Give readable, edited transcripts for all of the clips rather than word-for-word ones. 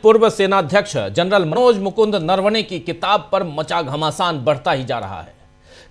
पूर्व सेनाध्यक्ष जनरल मनोज मुकुंद नरवणे की किताब पर मचा घमासान बढ़ता ही जा रहा है।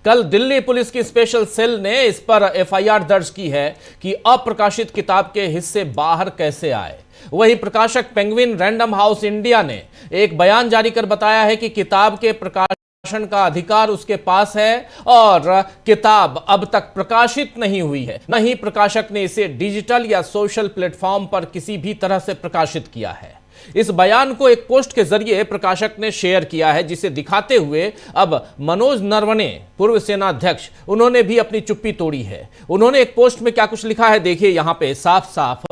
कल दिल्ली पुलिस की स्पेशल सेल ने इस पर एफआईआर दर्ज की है कि अप्रकाशित किताब के हिस्से बाहर कैसे आए। वही प्रकाशक पेंगुइन रैंडम हाउस इंडिया ने एक बयान जारी कर बताया है कि किताब के प्रकाशन का अधिकार उसके पास है और किताब अब तक प्रकाशित नहीं हुई है, न ही प्रकाशक ने इसे डिजिटल या सोशल प्लेटफॉर्म पर किसी भी तरह से प्रकाशित किया है। इस बयान को एक पोस्ट के जरिए प्रकाशक ने शेयर किया है, जिसे दिखाते हुए अब मनोज नरवणे, पूर्व सेनाध्यक्ष, उन्होंने भी अपनी चुप्पी तोड़ी है। उन्होंने एक पोस्ट में क्या कुछ लिखा है, देखिए यहां पे साफ साफ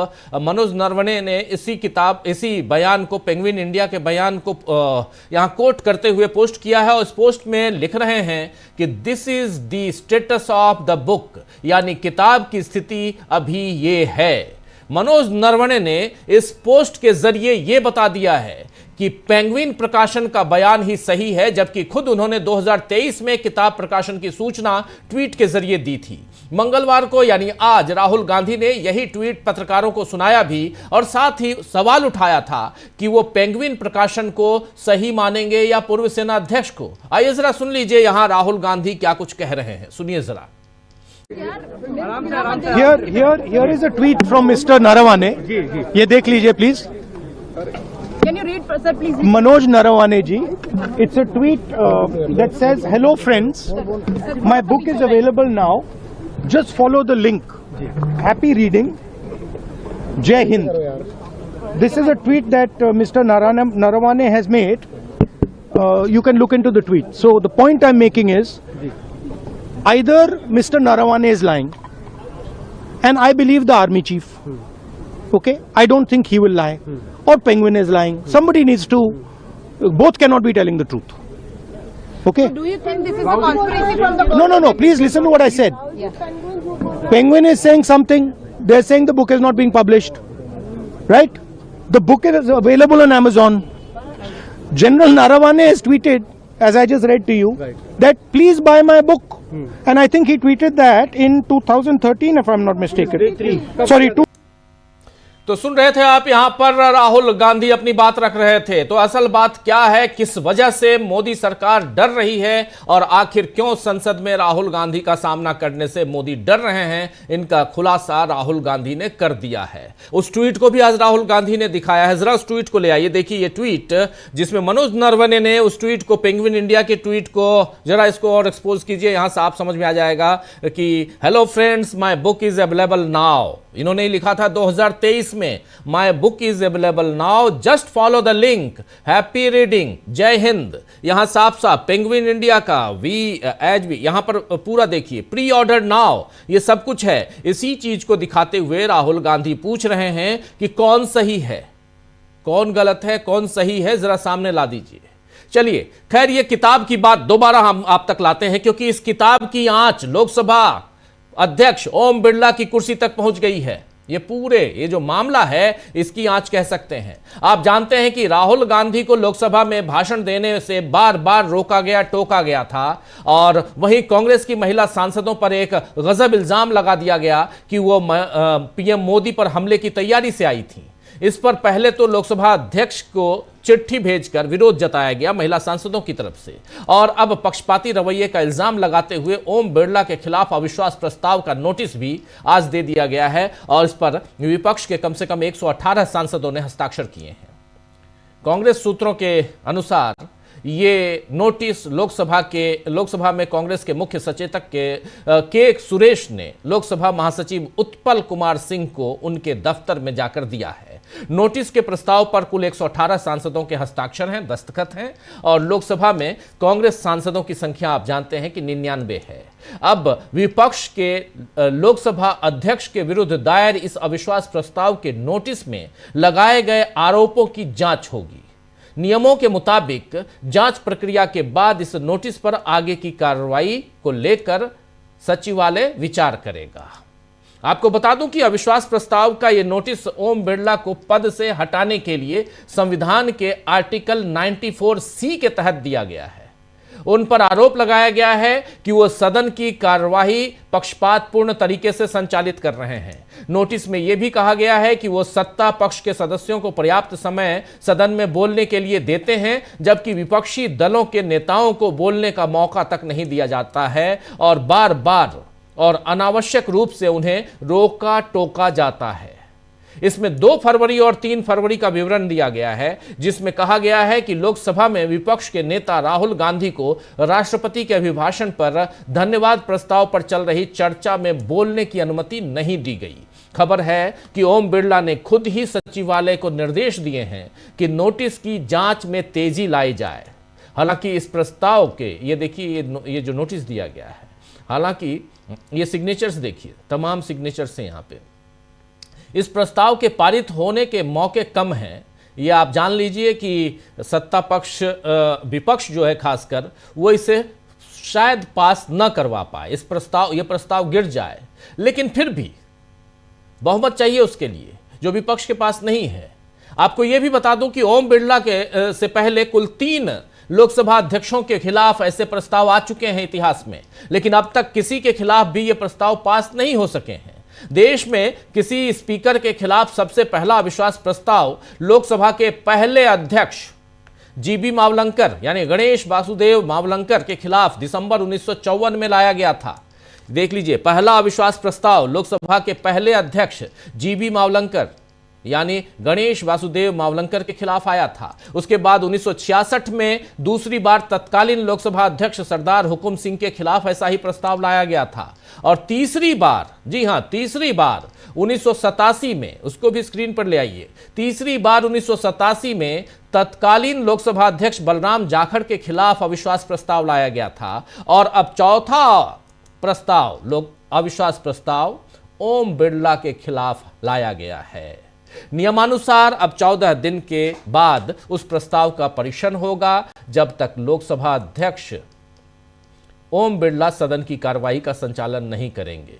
मनोज नरवणे ने इसी बयान को, पेंगुइन इंडिया के बयान को यहां कोट करते हुए पोस्ट किया है और इस पोस्ट में लिख रहे हैं कि this is the status of the book, यानी किताब की स्थिति अभी ये है। मनोज नरवणे ने इस पोस्ट के जरिए यह बता दिया है कि पेंगुइन प्रकाशन का बयान ही सही है, जबकि खुद उन्होंने 2023 में किताब प्रकाशन की सूचना ट्वीट के जरिए दी थी। मंगलवार को यानी आज राहुल गांधी ने यही ट्वीट पत्रकारों को सुनाया भी और साथ ही सवाल उठाया था कि वो पेंगुइन प्रकाशन को सही मानेंगे या पूर्व सेनाध्यक्ष को। आइए जरा सुन लीजिए यहां राहुल गांधी क्या कुछ कह रहे हैं, सुनिए जरा। Here is a tweet from Mr. Narawane. ये देख लीजिए please. Can you read, sir, please? Manoj Narawane ji. It's a tweet that says, "Hello friends, my book is available now. Just follow the link. Happy reading. Jai Hind." This is a tweet that Mr. Narawane has made. You can look into the tweet. So the point I'm making is, either Mr. Narawane is lying, and I believe the army chief. Okay, I don't think he will lie, or Penguin is lying. Somebody needs to. Both cannot be telling the truth. Okay. Do you think this is a conspiracy from the? No. Please listen to what I said. Penguin is saying something. They're saying the book is not being published. Right? The book is available on Amazon. General Narawane has tweeted, as I just read to you, that please buy my book. And I think he tweeted that in 2013, if I'm not mistaken. Sorry, तो सुन रहे थे आप, यहां पर राहुल गांधी अपनी बात रख रहे थे। तो असल बात क्या है, किस वजह से मोदी सरकार डर रही है और आखिर क्यों संसद में राहुल गांधी का सामना करने से मोदी डर रहे हैं, इनका खुलासा राहुल गांधी ने कर दिया है। उस ट्वीट को भी आज राहुल गांधी ने दिखाया है। जरा उस ट्वीट को ले आइए, देखिए ये ट्वीट जिसमें मनोज नरवणे ने उस ट्वीट को, पेंगुइन इंडिया के ट्वीट को, जरा इसको और एक्सपोज कीजिए, यहां साफ समझ में आ जाएगा कि hello friends, my book is available now. इन्होंने लिखा था 2023 में, my book is available now, just follow the link, happy reading, जय हिंद। यहां साफ साफ पेंगुइन इंडिया का यहां पर पूरा देखिए, प्री ऑर्डर नाउ, ये सब कुछ है। इसी चीज को दिखाते हुए राहुल गांधी पूछ रहे हैं कि कौन सही है, कौन गलत है, कौन सही है, जरा सामने ला दीजिए। चलिए, खैर ये किताब की बात दोबारा हम आप तक लाते हैं, क्योंकि इस किताब की आंच लोकसभा अध्यक्ष ओम बिरला की कुर्सी तक पहुंच गई है। ये जो मामला है, इसकी आंच कह सकते हैं। आप जानते हैं कि राहुल गांधी को लोकसभा में भाषण देने से बार बार रोका गया, टोका गया था, और वहीं कांग्रेस की महिला सांसदों पर एक गजब इल्जाम लगा दिया गया कि वो पीएम मोदी पर हमले की तैयारी से आई थी। इस पर पहले तो लोकसभा अध्यक्ष को चिट्ठी भेजकर विरोध जताया गया महिला सांसदों की तरफ से, और अब पक्षपाती रवैये का इल्जाम लगाते हुए ओम बिरला के खिलाफ अविश्वास प्रस्ताव का नोटिस भी आज दे दिया गया है, और इस पर विपक्ष के कम से कम 118 सांसदों ने हस्ताक्षर किए हैं। कांग्रेस सूत्रों के अनुसार ये नोटिस लोकसभा में कांग्रेस के मुख्य सचेतक के सुरेश ने लोकसभा महासचिव उत्पल कुमार सिंह को उनके दफ्तर में जाकर दिया है। नोटिस के प्रस्ताव पर कुल 118 सांसदों के हस्ताक्षर हैं, दस्तखत हैं, और लोकसभा में कांग्रेस सांसदों की संख्या आप जानते हैं कि 99 है। अब विपक्ष के लोकसभा अध्यक्ष के विरुद्ध दायर इस अविश्वास प्रस्ताव के नोटिस में लगाए गए आरोपों की जांच होगी। नियमों के मुताबिक जांच प्रक्रिया के बाद इस नोटिस पर आगे की कार्रवाई को लेकर सचिवालय विचार करेगा। आपको बता दूं कि अविश्वास प्रस्ताव का यह नोटिस ओम बिरला को पद से हटाने के लिए संविधान के आर्टिकल 94C के तहत दिया गया है। उन पर आरोप लगाया गया है कि वो सदन की कार्यवाही पक्षपातपूर्ण तरीके से संचालित कर रहे हैं। नोटिस में यह भी कहा गया है कि वो सत्ता पक्ष के सदस्यों को पर्याप्त समय सदन में बोलने के लिए देते हैं, जबकि विपक्षी दलों के नेताओं को बोलने का मौका तक नहीं दिया जाता है और बार बार और अनावश्यक रूप से उन्हें रोका टोका जाता है। इसमें 2 फरवरी और 3 फरवरी का विवरण दिया गया है, जिसमें कहा गया है कि लोकसभा में विपक्ष के नेता राहुल गांधी को राष्ट्रपति के अभिभाषण पर धन्यवाद प्रस्ताव पर चल रही चर्चा में बोलने की अनुमति नहीं दी गई। खबर है कि ओम बिरला ने खुद ही सचिवालय को निर्देश दिए हैं कि नोटिस की जांच में तेजी लाई जाए। हालांकि इस प्रस्ताव के ये देखिए ये जो नोटिस दिया गया है, हालांकि ये सिग्नेचर्स देखिए, तमाम सिग्नेचर्स हैं यहाँ पे। इस प्रस्ताव के पारित होने के मौके कम हैं। ये आप जान लीजिए कि सत्ता पक्ष विपक्ष जो है खासकर वो इसे शायद पास न करवा पाए, ये प्रस्ताव गिर जाए। लेकिन फिर भी बहुमत चाहिए उसके लिए, जो विपक्ष के पास नहीं है। आपको यह भी बता दूं कि ओम बिरला के से पहले कुल 3 लोकसभा अध्यक्षों के खिलाफ ऐसे प्रस्ताव आ चुके हैं इतिहास में, लेकिन अब तक किसी के खिलाफ भी ये प्रस्ताव पास नहीं हो सके हैं। देश में किसी स्पीकर के खिलाफ सबसे पहला अविश्वास प्रस्ताव लोकसभा के पहले अध्यक्ष जीबी मावलंकर यानी गणेश वासुदेव मावलंकर के खिलाफ दिसंबर 1954 में लाया गया था। देख लीजिए, पहला अविश्वास प्रस्ताव लोकसभा के पहले अध्यक्ष जीबी मावलंकर यानी गणेश वासुदेव मावलंकर के खिलाफ आया था। उसके बाद 1966 में दूसरी बार तत्कालीन लोकसभा अध्यक्ष सरदार हुकुम सिंह के खिलाफ ऐसा ही प्रस्ताव लाया गया था। और तीसरी बार, जी हां, तीसरी बार 1987 में, उसको भी स्क्रीन पर ले आइए, तीसरी बार 1987 में तत्कालीन लोकसभा अध्यक्ष बलराम जाखड़ के खिलाफ अविश्वास प्रस्ताव लाया गया था। और अब चौथा प्रस्ताव, अविश्वास प्रस्ताव ओम बिरला के खिलाफ लाया गया है। नियमानुसार अब 14 दिन के बाद उस प्रस्ताव का परीक्षण होगा, जब तक लोकसभा अध्यक्ष ओम बिरला सदन की कार्रवाई का संचालन नहीं करेंगे।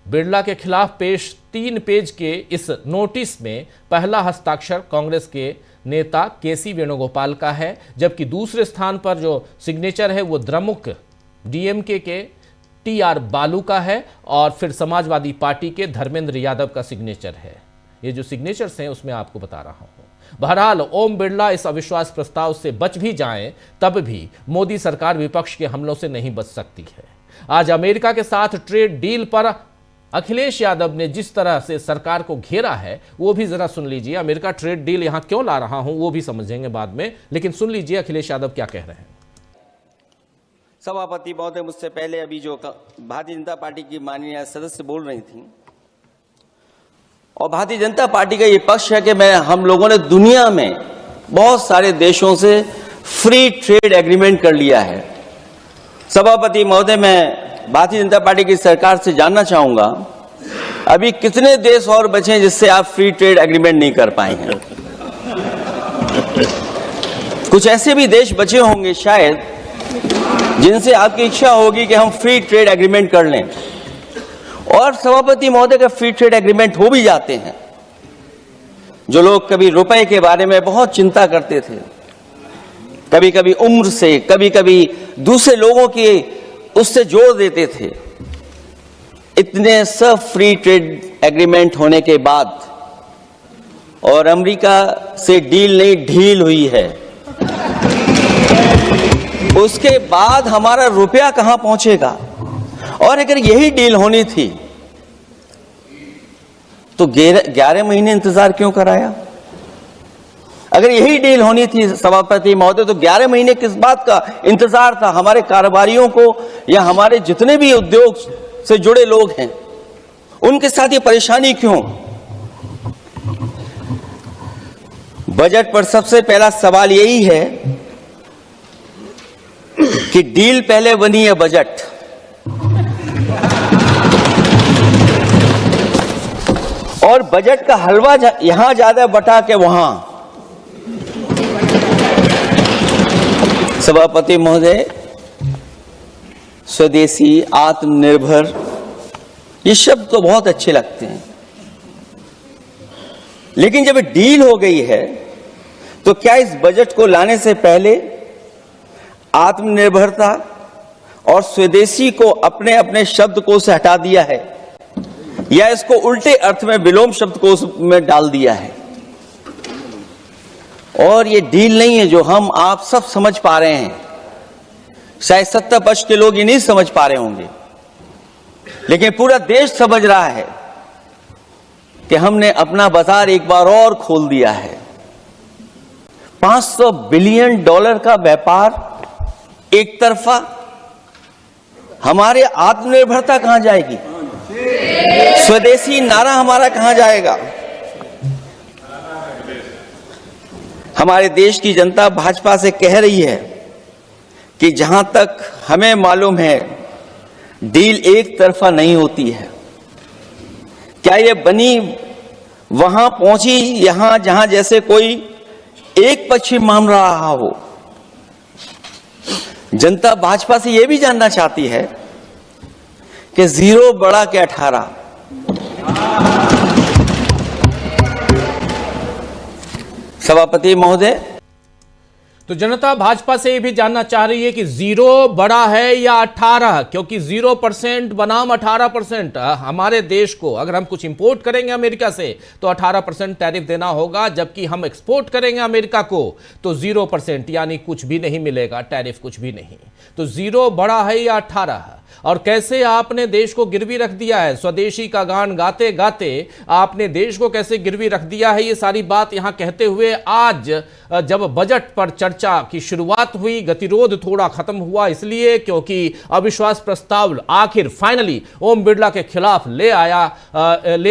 बिरला के खिलाफ पेश 3 पेज के इस नोटिस में पहला हस्ताक्षर कांग्रेस के नेता केसी वेणुगोपाल का है, जबकि दूसरे स्थान पर जो सिग्नेचर है वो द्रमुक डीएमके के टीआर बालू का है और फिर समाजवादी पार्टी के धर्मेंद्र यादव का सिग्नेचर है। ये जो सिग्नेचर्स हैं उसमें आपको बता रहा हूं। बहरहाल ओम बिरला इस अविश्वास प्रस्ताव से बच भी जाएं, तब भी मोदी सरकार विपक्ष के हमलों से नहीं बच सकती है। आज अमेरिका के साथ ट्रेड डील पर अखिलेश यादव ने जिस तरह से सरकार को घेरा है, वो भी जरा सुन लीजिए। अमेरिका ट्रेड डील यहां क्यों ला रहा हूं वो भी समझेंगे बाद में, लेकिन सुन लीजिए अखिलेश यादव क्या कह रहे हैं। सभापति महोदय, मुझसे पहले अभी जो भारतीय जनता पार्टी की माननीय सदस्य बोल रही थी, और भारतीय जनता पार्टी का ये पक्ष है कि हम लोगों ने दुनिया में बहुत सारे देशों से फ्री ट्रेड एग्रीमेंट कर लिया है। सभापति महोदय, मैं भारतीय जनता पार्टी की सरकार से जानना चाहूंगा, अभी कितने देश और बचे हैं जिससे आप फ्री ट्रेड एग्रीमेंट नहीं कर पाए हैं? कुछ ऐसे भी देश बचे होंगे शायद जिनसे आपकी इच्छा होगी कि हम फ्री ट्रेड एग्रीमेंट कर लें, और सभापति महोदय का फ्री ट्रेड एग्रीमेंट हो भी जाते हैं। जो लोग कभी रुपए के बारे में बहुत चिंता करते थे, कभी कभी उम्र से, कभी कभी दूसरे लोगों की उससे जोड़ देते थे, इतने सब फ्री ट्रेड एग्रीमेंट होने के बाद और अमेरिका से डील नहीं ढील हुई है, उसके बाद हमारा रुपया कहां पहुंचेगा? और अगर यही डील होनी थी तो 11 महीने इंतजार क्यों कराया? अगर यही डील होनी थी सभापति महोदय, तो 11 महीने किस बात का इंतजार था? हमारे कारोबारियों को या हमारे जितने भी उद्योग से जुड़े लोग हैं उनके साथ ये परेशानी क्यों? बजट पर सबसे पहला सवाल यही है कि डील पहले बनी है बजट, और बजट का हलवा यहां ज्यादा बटा के वहां। सभापति महोदय, स्वदेशी, आत्मनिर्भर, ये शब्द तो बहुत अच्छे लगते हैं, लेकिन जब डील हो गई है तो क्या इस बजट को लाने से पहले आत्मनिर्भरता और स्वदेशी को अपने अपने शब्दकोश से हटा दिया है या इसको उल्टे अर्थ में विलोम शब्दकोश में डाल दिया है। और ये डील नहीं है जो हम आप सब समझ पा रहे हैं। शायद सत्ता पक्ष के लोग ये नहीं समझ पा रहे होंगे, लेकिन पूरा देश समझ रहा है कि हमने अपना बाजार एक बार और खोल दिया है। $500 बिलियन का व्यापार एक तरफा, हमारे आत्मनिर्भरता कहां जाएगी? स्वदेशी नारा हमारा कहां जाएगा? हमारे देश की जनता भाजपा से कह रही है कि जहां तक हमें मालूम है डील एक तरफा नहीं होती है। क्या ये बनी वहां पहुंची यहां जहां जैसे कोई एक पक्षी मान रहा हो? जनता भाजपा से यह भी जानना चाहती है कि 0 बड़ा के 18। सभापति महोदय, तो जनता भाजपा से ये भी जानना चाह रही है कि 0 बड़ा है या 18, क्योंकि 0% बनाम 18%। हमारे देश को अगर हम कुछ इंपोर्ट करेंगे अमेरिका से तो 18% टैरिफ देना होगा, जबकि हम एक्सपोर्ट करेंगे अमेरिका को तो 0%, यानी कुछ भी नहीं मिलेगा, टैरिफ कुछ भी नहीं। तो 0 बड़ा है या 18? और कैसे आपने देश को गिरवी रख दिया है, स्वदेशी का गान गाते गाते आपने देश को कैसे गिरवी रख दिया है, ये सारी बात यहां कहते हुए आज जब बजट पर चर्चा की शुरुआत हुई, गतिरोध थोड़ा खत्म हुआ इसलिए क्योंकि अविश्वास प्रस्ताव आखिर फाइनली ओम बिरला के खिलाफ ले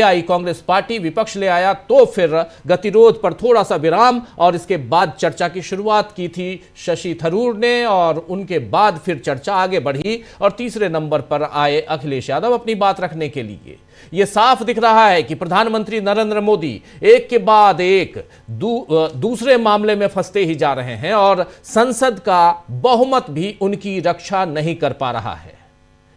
आई कांग्रेस पार्टी, विपक्ष ले आया, तो फिर गतिरोध पर थोड़ा सा विराम और इसके बाद चर्चा की शुरुआत की थी शशि थरूर ने, और उनके बाद फिर चर्चा आगे बढ़ी और तीसरे नंबर पर आए अखिलेश यादव अपनी बात रखने के लिए। यह साफ दिख रहा है कि प्रधानमंत्री नरेंद्र मोदी एक के बाद एक दूसरे मामले में फंसते ही जा रहे हैं और संसद का बहुमत भी उनकी रक्षा नहीं कर पा रहा है।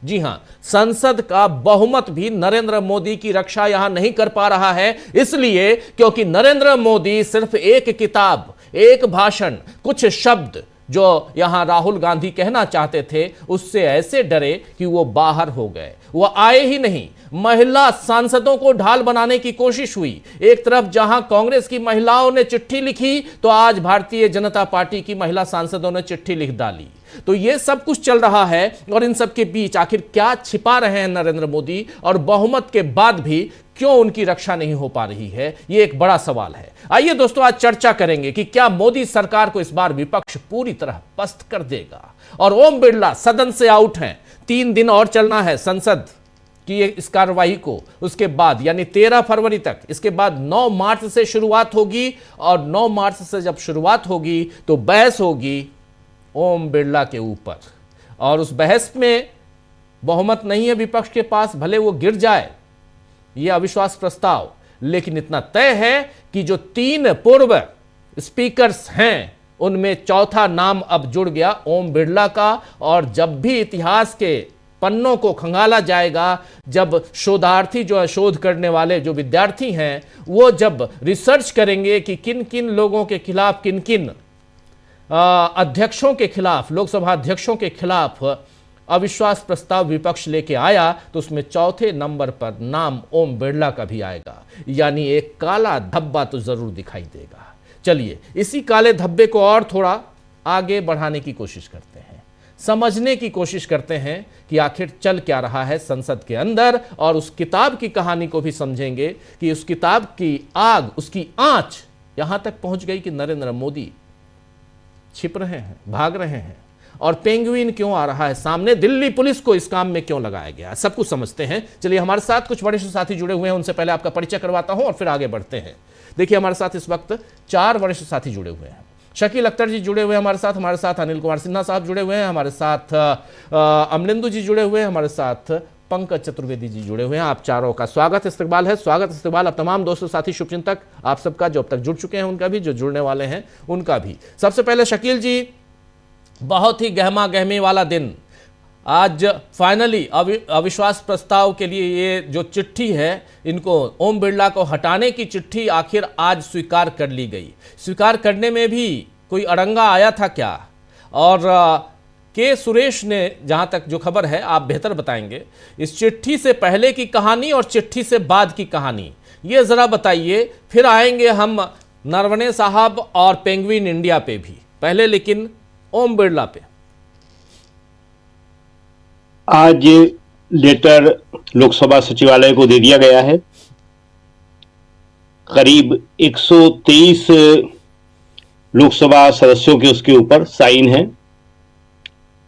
जी हां, संसद का बहुमत भी नरेंद्र मोदी की रक्षा यहां नहीं कर पा रहा है, इसलिए क्योंकि नरेंद्र मोदी सिर्फ एक किताब, एक भाषण, कुछ शब्द जो यहां राहुल गांधी कहना चाहते थे उससे ऐसे डरे कि वो बाहर हो गए, वो आए ही नहीं। महिला सांसदों को ढाल बनाने की कोशिश हुई। एक तरफ जहां कांग्रेस की महिलाओं ने चिट्ठी लिखी तो आज भारतीय जनता पार्टी की महिला सांसदों ने चिट्ठी लिख डाली। तो ये सब कुछ चल रहा है और इन सब के बीच आखिर क्या छिपा रहे हैं नरेंद्र मोदी, और बहुमत के बाद भी क्यों उनकी रक्षा नहीं हो पा रही है, ये एक बड़ा सवाल है। आइए दोस्तों, आज चर्चा करेंगे कि क्या मोदी सरकार को इस बार विपक्ष पूरी तरह पस्त कर देगा और ओम बिरला सदन से आउट हैं। 3 दिन और चलना है संसद की इस कार्रवाई को, उसके बाद यानी 13 फरवरी तक, इसके बाद 9 मार्च से शुरुआत होगी और 9 मार्च से जब शुरुआत होगी तो बहस होगी ओम बिरला के ऊपर, और उस बहस में बहुमत नहीं है विपक्ष के पास, भले वो गिर जाए यह अविश्वास प्रस्ताव, लेकिन इतना तय है कि जो 3 पूर्व स्पीकर्स हैं उनमें चौथा नाम अब जुड़ गया ओम बिरला का। और जब भी इतिहास के पन्नों को खंगाला जाएगा, जब शोधार्थी जो है, शोध करने वाले जो विद्यार्थी हैं, वो जब रिसर्च करेंगे कि किन किन लोगों के खिलाफ, किन किन अध्यक्षों के खिलाफ, लोकसभा अध्यक्षों के खिलाफ अविश्वास प्रस्ताव विपक्ष लेके आया, तो उसमें चौथे नंबर पर नाम ओम बिरला का भी आएगा, यानी एक काला धब्बा तो जरूर दिखाई देगा। चलिए इसी काले धब्बे को और थोड़ा आगे बढ़ाने की कोशिश करते हैं, समझने की कोशिश करते हैं कि आखिर चल क्या रहा है संसद के अंदर, और उस किताब की कहानी को भी समझेंगे कि उस किताब की आग, उसकी आंच यहां तक पहुंच गई कि नरेंद्र मोदी छिप रहे हैं, भाग रहे हैं, और पेंगुइन क्यों आ रहा है सामने, दिल्ली पुलिस को इस काम में क्यों लगाया गया, सब कुछ समझते हैं। चलिए हमारे साथ कुछ वरिष्ठ साथी जुड़े हुए हैं, उनसे पहले आपका परिचय करवाता हूं और फिर आगे बढ़ते हैं। देखिए हमारे साथ इस वक्त 4 वरिष्ठ साथी जुड़े हुए हैं। शकील अख्तर जी जुड़े हुए हैं हमारे साथ अनिल कुमार सिन्हा साहब जुड़े हुए हैं हमारे साथ, अमलिंदु जी जुड़े हुए हैं हमारे साथ, पंकज चतुर्वेदी जी जुड़े हुए हैं। आप चारों का स्वागत इस्तकबाल है, स्वागत इस्तकबाल अब तमाम दोस्तों, साथी, शुभचिंतक आप सबका, जो अब तक जुड़ चुके हैं उनका भी, जो जुड़ने वाले हैं उनका भी। सबसे पहले शकील जी, बहुत ही गहमा गहमी वाला दिन आज, फाइनली अविश्वास प्रस्ताव के लिए ये जो चिट्ठी है, इनको ओम बिरला को हटाने की चिट्ठी आखिर आज स्वीकार कर ली गई। स्वीकार करने में भी कोई अड़ंगा आया था क्या, और के सुरेश ने, जहां तक जो खबर है आप बेहतर बताएंगे, इस चिट्ठी से पहले की कहानी और चिट्ठी से बाद की कहानी ये जरा बताइए, फिर आएंगे हम नरवणे साहब और पेंगुइन इंडिया पे भी। पहले लेकिन ओम बिरला पे। आज लेटर लोकसभा सचिवालय को दे दिया गया है। करीब 123 लोकसभा सदस्यों के उसके ऊपर साइन है,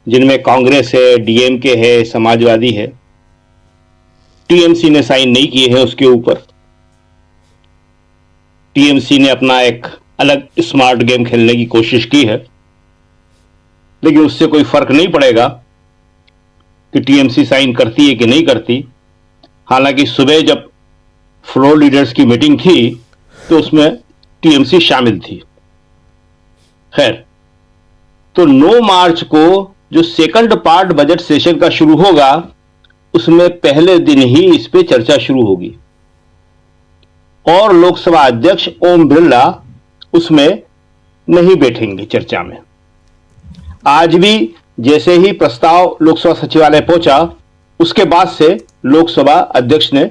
जिनमें कांग्रेस है, डीएमके है, समाजवादी है। टीएमसी ने साइन नहीं किए हैं उसके ऊपर। टीएमसी ने अपना एक अलग स्मार्ट गेम खेलने की कोशिश की है, लेकिन उससे कोई फर्क नहीं पड़ेगा कि टीएमसी साइन करती है कि नहीं करती। हालांकि सुबह जब फ्लोर लीडर्स की मीटिंग थी तो उसमें टीएमसी शामिल थी। खैर, तो 9 मार्च को जो सेकंड पार्ट बजट सेशन का शुरू होगा, उसमें पहले दिन ही इस पे चर्चा शुरू होगी और लोकसभा अध्यक्ष ओम बिरला उसमें नहीं बैठेंगे चर्चा में। आज भी जैसे ही प्रस्ताव लोकसभा सचिवालय पहुंचा, उसके बाद से लोकसभा अध्यक्ष ने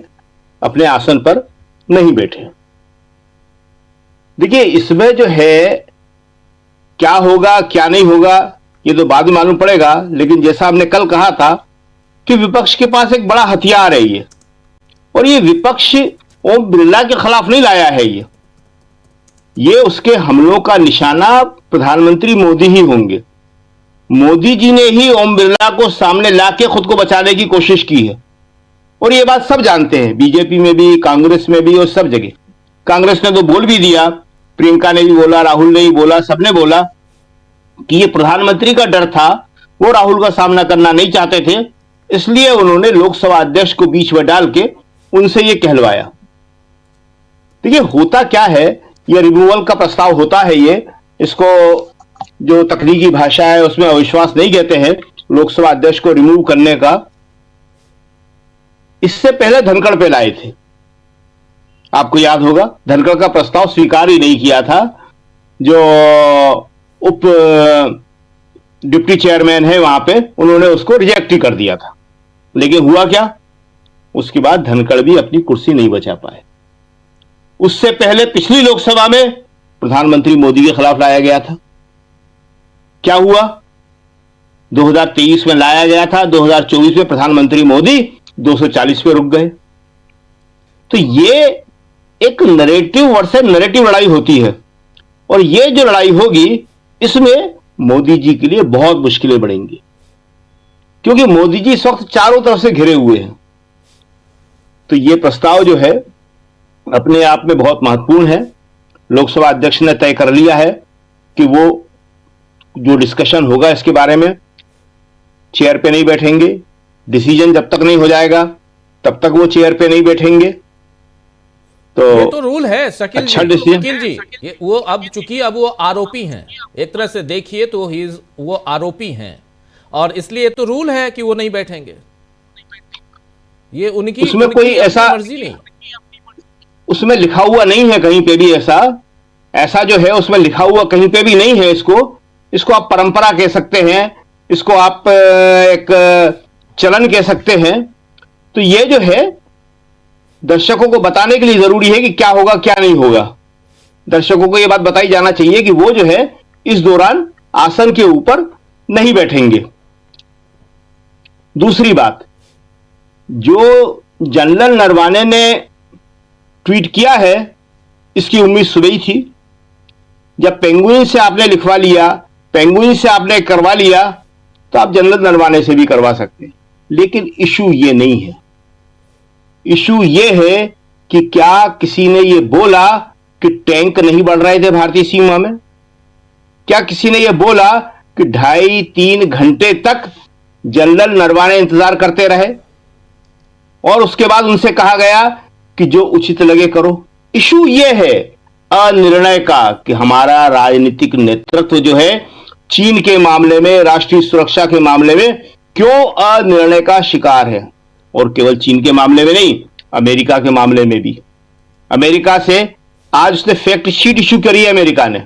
अपने आसन पर नहीं बैठे। देखिए, इसमें जो है क्या होगा क्या नहीं होगा ये तो बाद में मालूम पड़ेगा, लेकिन जैसा हमने कल कहा था कि विपक्ष के पास एक बड़ा हथियार है ये, और ये विपक्ष ओम बिरला के खिलाफ नहीं लाया है। ये उसके हमलों का निशाना प्रधानमंत्री मोदी ही होंगे। मोदी जी ने ही ओम बिरला को सामने लाके खुद को बचाने की कोशिश की है, और ये बात सब जानते हैं, बीजेपी में भी, कांग्रेस में भी, और सब जगह। कांग्रेस ने तो बोल भी दिया, प्रियंका ने भी बोला, राहुल ने भी बोला, सबने बोला कि ये प्रधानमंत्री का डर था, वो राहुल का सामना करना नहीं चाहते थे, इसलिए उन्होंने लोकसभा अध्यक्ष को बीच में डाल के उनसे ये कहलवाया। देखिए, होता क्या है, ये रिमूवल का प्रस्ताव होता है, ये इसको जो तकनीकी भाषा है उसमें अविश्वास नहीं कहते हैं, लोकसभा अध्यक्ष को रिमूव करने का। इससे पहले धनखड़ पे लाए थे, आपको याद होगा, धनखड़ का प्रस्ताव स्वीकार ही नहीं किया था। जो उप डिप्टी चेयरमैन है वहां पे, उन्होंने उसको रिजेक्ट ही कर दिया था। लेकिन हुआ क्या, उसके बाद धनखड़ भी अपनी कुर्सी नहीं बचा पाए। उससे पहले पिछली लोकसभा में प्रधानमंत्री मोदी के खिलाफ लाया गया था। क्या हुआ, 2023 में लाया गया था, 2024 में प्रधानमंत्री मोदी 240 पे रुक गए। तो ये एक नैरेटिव वर्सेस नैरेटिव लड़ाई होती है, और ये जो लड़ाई होगी इसमें मोदी जी के लिए बहुत मुश्किलें बढ़ेंगी, क्योंकि मोदी जी इस वक्त चारों तरफ से घिरे हुए हैं। तो ये प्रस्ताव जो है अपने आप में बहुत महत्वपूर्ण है। लोकसभा अध्यक्ष ने तय कर लिया है कि वो जो डिस्कशन होगा इसके बारे में चेयर पे नहीं बैठेंगे। डिसीजन जब तक नहीं हो जाएगा तब तक वो चेयर पे नहीं बैठेंगे। तो ये तो रूल है शकील अच्छा जी। डिसीजन। शकील जी, ये वो अब चूंकि अब वो आरोपी हैं, एक तरह से देखिए तो वो आरोपी हैं, और इसलिए तो रूल है कि वो नहीं बैठेंगे। ये उनकी उसमें कोई ऐसा मर्जी नहीं, उसमें लिखा हुआ नहीं है कहीं पे भी। ऐसा जो है उसमें लिखा हुआ कहीं पे भी नहीं है। इसको आप परंपरा कह सकते हैं, इसको आप एक चलन कह सकते हैं। तो ये जो है दर्शकों को बताने के लिए जरूरी है कि क्या होगा क्या नहीं होगा। दर्शकों को यह बात बताई जाना चाहिए कि वो जो है इस दौरान आसन के ऊपर नहीं बैठेंगे। दूसरी बात, जो जनरल नरवाने ने ट्वीट किया है, इसकी उम्मीद सुबह ही थी। जब पेंगुइन से आपने लिखवा लिया, पेंगुइन से आपने करवा लिया, तो आप जनरल नरवाने से भी करवा सकते हैं। लेकिन इशू ये नहीं है। इशू ये है कि क्या किसी ने ये बोला कि टैंक नहीं बढ़ रहे थे भारतीय सीमा में? क्या किसी ने ये बोला कि 2.5-3 घंटे तक जनरल नरवाने इंतजार करते रहे और उसके बाद उनसे कहा गया कि जो उचित लगे करो? इशू ये है अनिर्णय का कि हमारा राजनीतिक नेतृत्व जो है चीन के मामले में, राष्ट्रीय सुरक्षा के मामले में क्यों अनिर्णय का शिकार है। और केवल चीन के मामले में नहीं, अमेरिका के मामले में भी। अमेरिका से आज उसने फैक्ट शीट इशू करी है अमेरिका ने।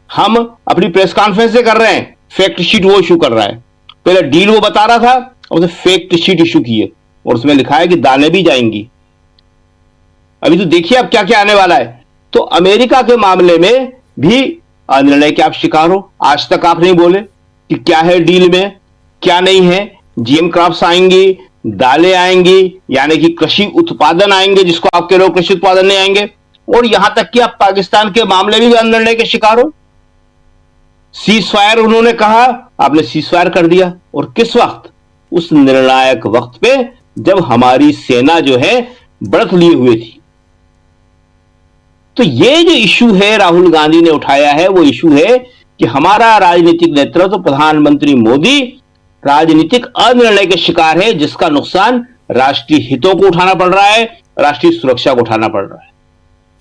हम अपनी प्रेस कॉन्फ्रेंस से कर रहे हैं, फैक्ट शीट वो इशू कर रहा है। पहले डील वो बता रहा था और उसने फेक शीट इशू की है और उसमें लिखा है कि दालें भी जाएंगी। अभी तो देखिए अब क्या क्या आने वाला है। तो अमेरिका के मामले में भी अनिर्णय के आप शिकार हो। आज तक आप नहीं बोले कि क्या है डील में, क्या नहीं है। जीएम क्रॉप्स आएंगी, दालें आएंगी, यानी कि कृषि उत्पादन आएंगे, जिसको आप कह रहे हो कृषि उत्पादन नहीं आएंगे। और यहां तक कि आप पाकिस्तान के मामले में भी अनिर्णय के शिकार हो। सीज फायर उन्होंने कहा, आपने सीज फायर कर दिया। और किस वक्त? उस निर्णायक वक्त पे जब हमारी सेना जो है बढ़त लिए हुए थी। तो ये जो इशू है राहुल गांधी ने उठाया है, वो इशू है कि हमारा राजनीतिक नेतृत्व, प्रधानमंत्री मोदी राजनीतिक अनिर्णय के शिकार है, जिसका नुकसान राष्ट्रीय हितों को उठाना पड़ रहा है, राष्ट्रीय सुरक्षा को उठाना पड़ रहा है।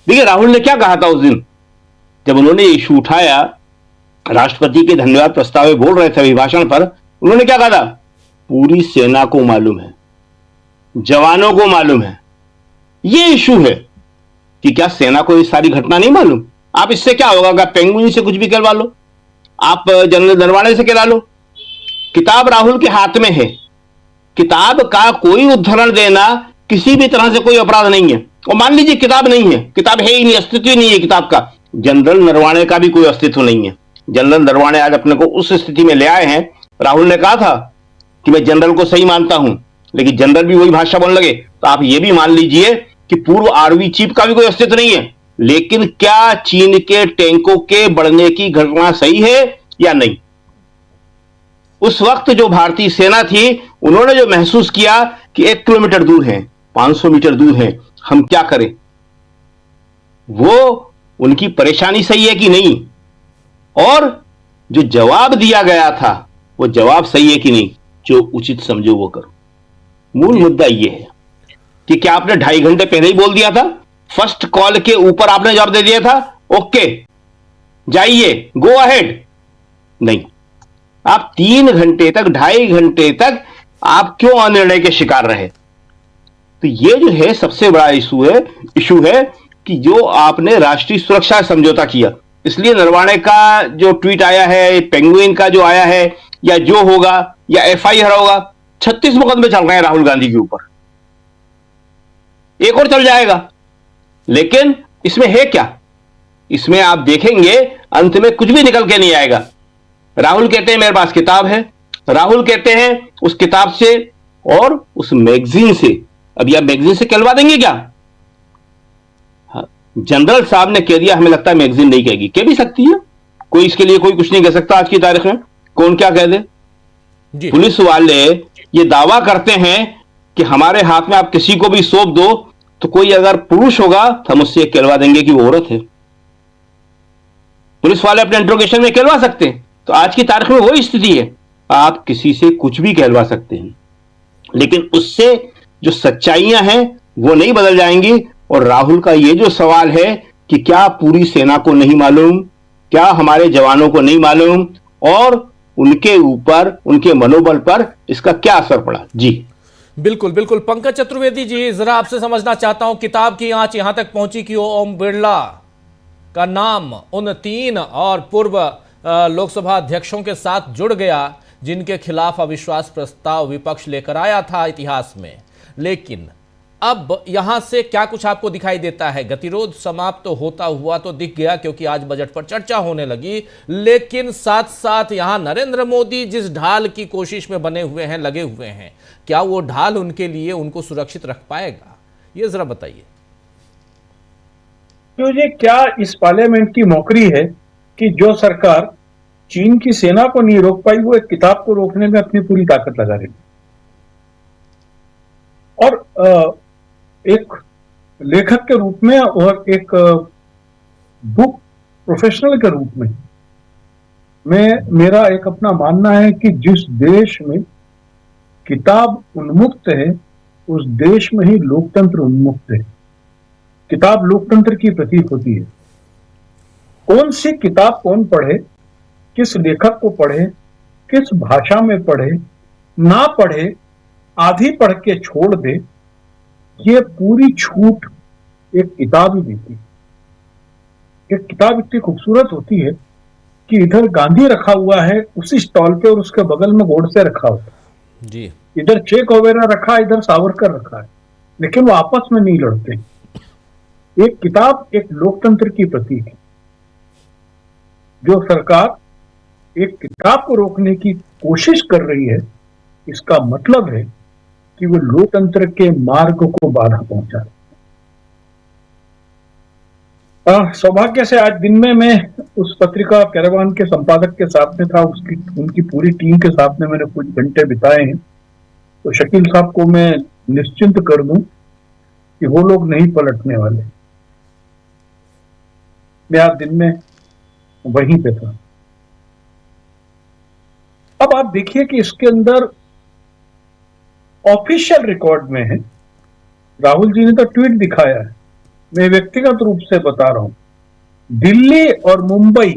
देखिए राहुल ने क्या कहा था उस दिन जब उन्होंने इशू उठाया, राष्ट्रपति के धन्यवाद प्रस्ताव में बोल रहे थे अभिभाषण पर। उन्होंने क्या कहा था? पूरी सेना को मालूम है, जवानों को मालूम है। यह इशू है कि क्या सेना को ये सारी घटना नहीं मालूम? आप इससे क्या होगा? क्या पेंगुइन से कुछ भी करवा लो, आप जनरल नरवाणे से करा लो। किताब राहुल के हाथ में है। किताब का कोई उद्धरण देना किसी भी तरह से कोई अपराध नहीं है। और मान लीजिए किताब नहीं है, किताब है ही नहीं, अस्तित्व ही नहीं है किताब का। जनरल नरवाणे का भी कोई अस्तित्व नहीं है। जनरल नरवाणे आज अपने को उस स्थिति में ले आए हैं। राहुल ने कहा था कि मैं जनरल को सही मानता हूं, लेकिन जनरल भी वही भाषा बोलने लगे। तो आप ये भी मान लीजिए कि पूर्व आर्मी चीफ का भी कोई अस्तित्व नहीं है। लेकिन क्या चीन के टैंकों के बढ़ने की घटना सही है या नहीं? उस वक्त जो भारतीय सेना थी, उन्होंने जो महसूस किया कि 1 किलोमीटर दूर है, 500 मीटर दूर है, हम क्या करें, वो उनकी परेशानी सही है कि नहीं, और जो जवाब दिया गया था वो जवाब सही है कि नहीं, जो उचित समझो वो करो। मूल मुद्दा यह है कि क्या आपने 2.5 घंटे पहले ही बोल दिया था? फर्स्ट कॉल के ऊपर आपने जवाब दे दिया था, ओके जाइए, गो अहेड? नहीं, आप 3 घंटे तक, 2.5 घंटे तक आप क्यों अनिर्णय के शिकार रहे? तो ये जो है सबसे बड़ा इशू है कि जो आपने राष्ट्रीय सुरक्षा समझौता किया। इसलिए नरवाणे का जो ट्वीट आया है, पेंगुइन का जो आया है, या जो होगा, या एफआईआर होगा, 36 मुकदमे चल रहे हैं राहुल गांधी के ऊपर, एक और चल जाएगा। लेकिन इसमें है क्या? इसमें आप देखेंगे अंत में कुछ भी निकल के नहीं आएगा। राहुल कहते हैं मेरे पास किताब है, राहुल कहते हैं उस किताब से और उस मैगजीन से, अब यह मैगजीन से कहलवा देंगे क्या? हाँ, जनरल साहब ने कह दिया, हमें लगता है मैगजीन नहीं कहेगी। कह भी सकती है, कोई इसके लिए कोई कुछ नहीं कह सकता आज की तारीख में। कौन क्या कह दे? पुलिस वाले ये दावा करते हैं कि हमारे हाथ में आप किसी को भी सौंप दो, तो कोई अगर पुरुष होगा तो हम उससे कहलवा देंगे कि वो औरत है। पुलिस वाले अपने इंट्रोगेशन में कहलवा सकते हैं। तो आज की तारीख में वही स्थिति है, आप किसी से कुछ भी कहलवा सकते हैं, लेकिन उससे जो सच्चाइयां हैं वो नहीं बदल जाएंगी। और राहुल का ये जो सवाल है कि क्या पूरी सेना को नहीं मालूम, क्या हमारे जवानों को नहीं मालूम, और उनके ऊपर, उनके मनोबल पर इसका क्या असर पड़ा? जी बिल्कुल बिल्कुल। पंकज चतुर्वेदी जी, जरा आपसे समझना चाहता हूं, किताब की आंच यहां तक पहुंची कि ओम बिरला का नाम उन 3 और पूर्व लोकसभा अध्यक्षों के साथ जुड़ गया जिनके खिलाफ अविश्वास प्रस्ताव विपक्ष लेकर आया था इतिहास में। लेकिन अब यहां से क्या कुछ आपको दिखाई देता है? गतिरोध समाप्त तो होता हुआ तो दिख गया, क्योंकि आज बजट पर चर्चा होने लगी। लेकिन साथ साथ यहां नरेंद्र मोदी जिस ढाल की कोशिश में बने हुए हैं, लगे हुए हैं, क्या वो ढाल उनके लिए, उनको सुरक्षित रख पाएगा? ये जरा बताइए। तो ये क्या इस पार्लियामेंट की मौकरी है कि जो सरकार चीन की सेना को नहीं रोक पाई, वो एक किताब को रोकने में अपनी पूरी ताकत लगा रही। और एक लेखक के रूप में और एक बुक प्रोफेशनल के रूप में मेरा एक अपना मानना है कि जिस देश में किताब उन्मुक्त है, उस देश में ही लोकतंत्र उन्मुक्त है। किताब लोकतंत्र की प्रतीक होती है। कौन सी किताब कौन पढ़े, किस लेखक को पढ़े, किस भाषा में पढ़े, ना पढ़े, आधी पढ़ के छोड़ दे, ये पूरी छूट एक किताब ही देती है। एक किताब इतनी खूबसूरत होती है कि इधर गांधी रखा हुआ है उसी स्टॉल पे और उसके बगल में गोडसे रखा हुआ है, जी। इधर चे गुवेरा रखा है, इधर सावरकर रखा है, लेकिन वो आपस में नहीं लड़ते। एक किताब एक लोकतंत्र की प्रतीक है। जो सरकार एक किताब को रोकने की कोशिश कर रही है, इसका मतलब है कि वो लोकतंत्र के मार्ग को बाधा पहुंचा रही है। सौभाग्य से आज दिन में मैं उस पत्रिका कैरावान के संपादक के साथ में था, उनकी पूरी टीम के साथ में मैंने कुछ घंटे बिताए हैं। तो शकील साहब को मैं निश्चिंत कर दूं कि वो लोग नहीं पलटने वाले। मैं आज दिन में वहीं पे था। अब आप देखिए कि इसके अंदर ऑफिशियल रिकॉर्ड में है, राहुल जी ने तो ट्वीट दिखाया है, मैं व्यक्तिगत रूप से बता रहा हूं, दिल्ली और मुंबई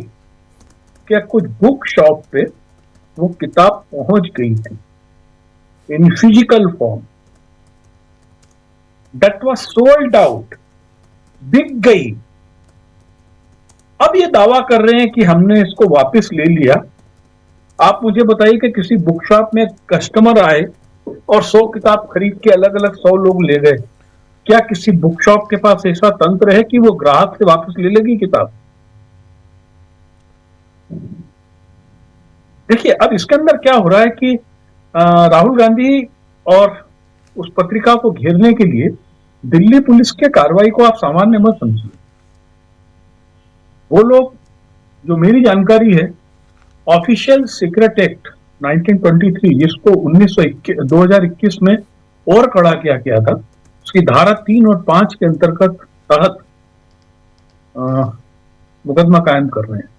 के कुछ बुक शॉप पे वो किताब पहुंच गई थी in physical form, that was sold out, बिक गई। अब ये दावा कर रहे हैं कि हमने इसको वापस ले लिया। आप मुझे बताइए कि किसी बुक शॉप में कस्टमर आए और 100 किताब खरीद के अलग अलग 100 लोग ले गए, क्या किसी बुक शॉप के पास ऐसा तंत्र है कि वो ग्राहक से वापस ले लेगी किताब? देखिए, अब इसके अंदर क्या हो रहा है कि राहुल गांधी और उस पत्रिका को घेरने के लिए दिल्ली पुलिस के कार्रवाई को आप सामान्य मत समझिए। वो लोग, जो मेरी जानकारी है, ऑफिशियल सीक्रेट एक्ट 1923 जिसको 2021 में और कड़ा किया गया था, उसकी धारा 3 और 5 के अंतर्गत तहत मुकदमा कायम कर रहे हैं।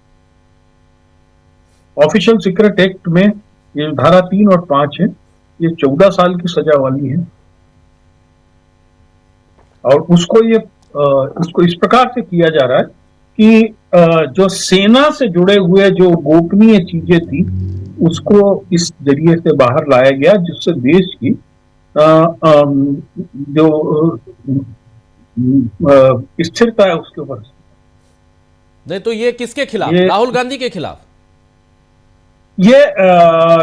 ऑफिशियल सीक्रेट एक्ट में ये धारा 3 और 5 है, ये 14 साल की सजा वाली है और उसको इस प्रकार से किया जा रहा है कि जो सेना से जुड़े हुए जो गोपनीय चीजें थी उसको इस जरिए से बाहर लाया गया, जिससे देश की जो स्थिरता है उसके ऊपर। नहीं तो ये किसके खिलाफ? राहुल गांधी के खिलाफ? ये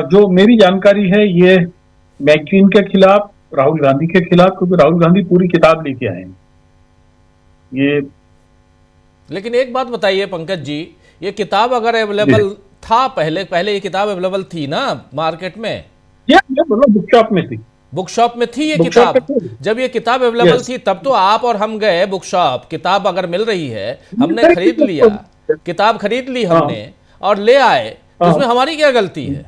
जो मेरी जानकारी है, ये मैगजीन के खिलाफ, राहुल गांधी के खिलाफ, क्योंकि राहुल गांधी पूरी किताब लेके आए हैं। ये लेकिन एक बात बताइए पंकज जी, ये किताब अगर अवेलेबल था पहले ये किताब अवेलेबल थी ना मार्केट में? ये बुक शॉप में थी। बुक शॉप में थी ये किताब? जब ये किताब अवेलेबल थी तब तो आप और हम गए बुक शॉप, किताब अगर मिल रही है हमने खरीद लिया, किताब खरीद ली हमने और ले आए, तो उसमें हमारी क्या गलती है?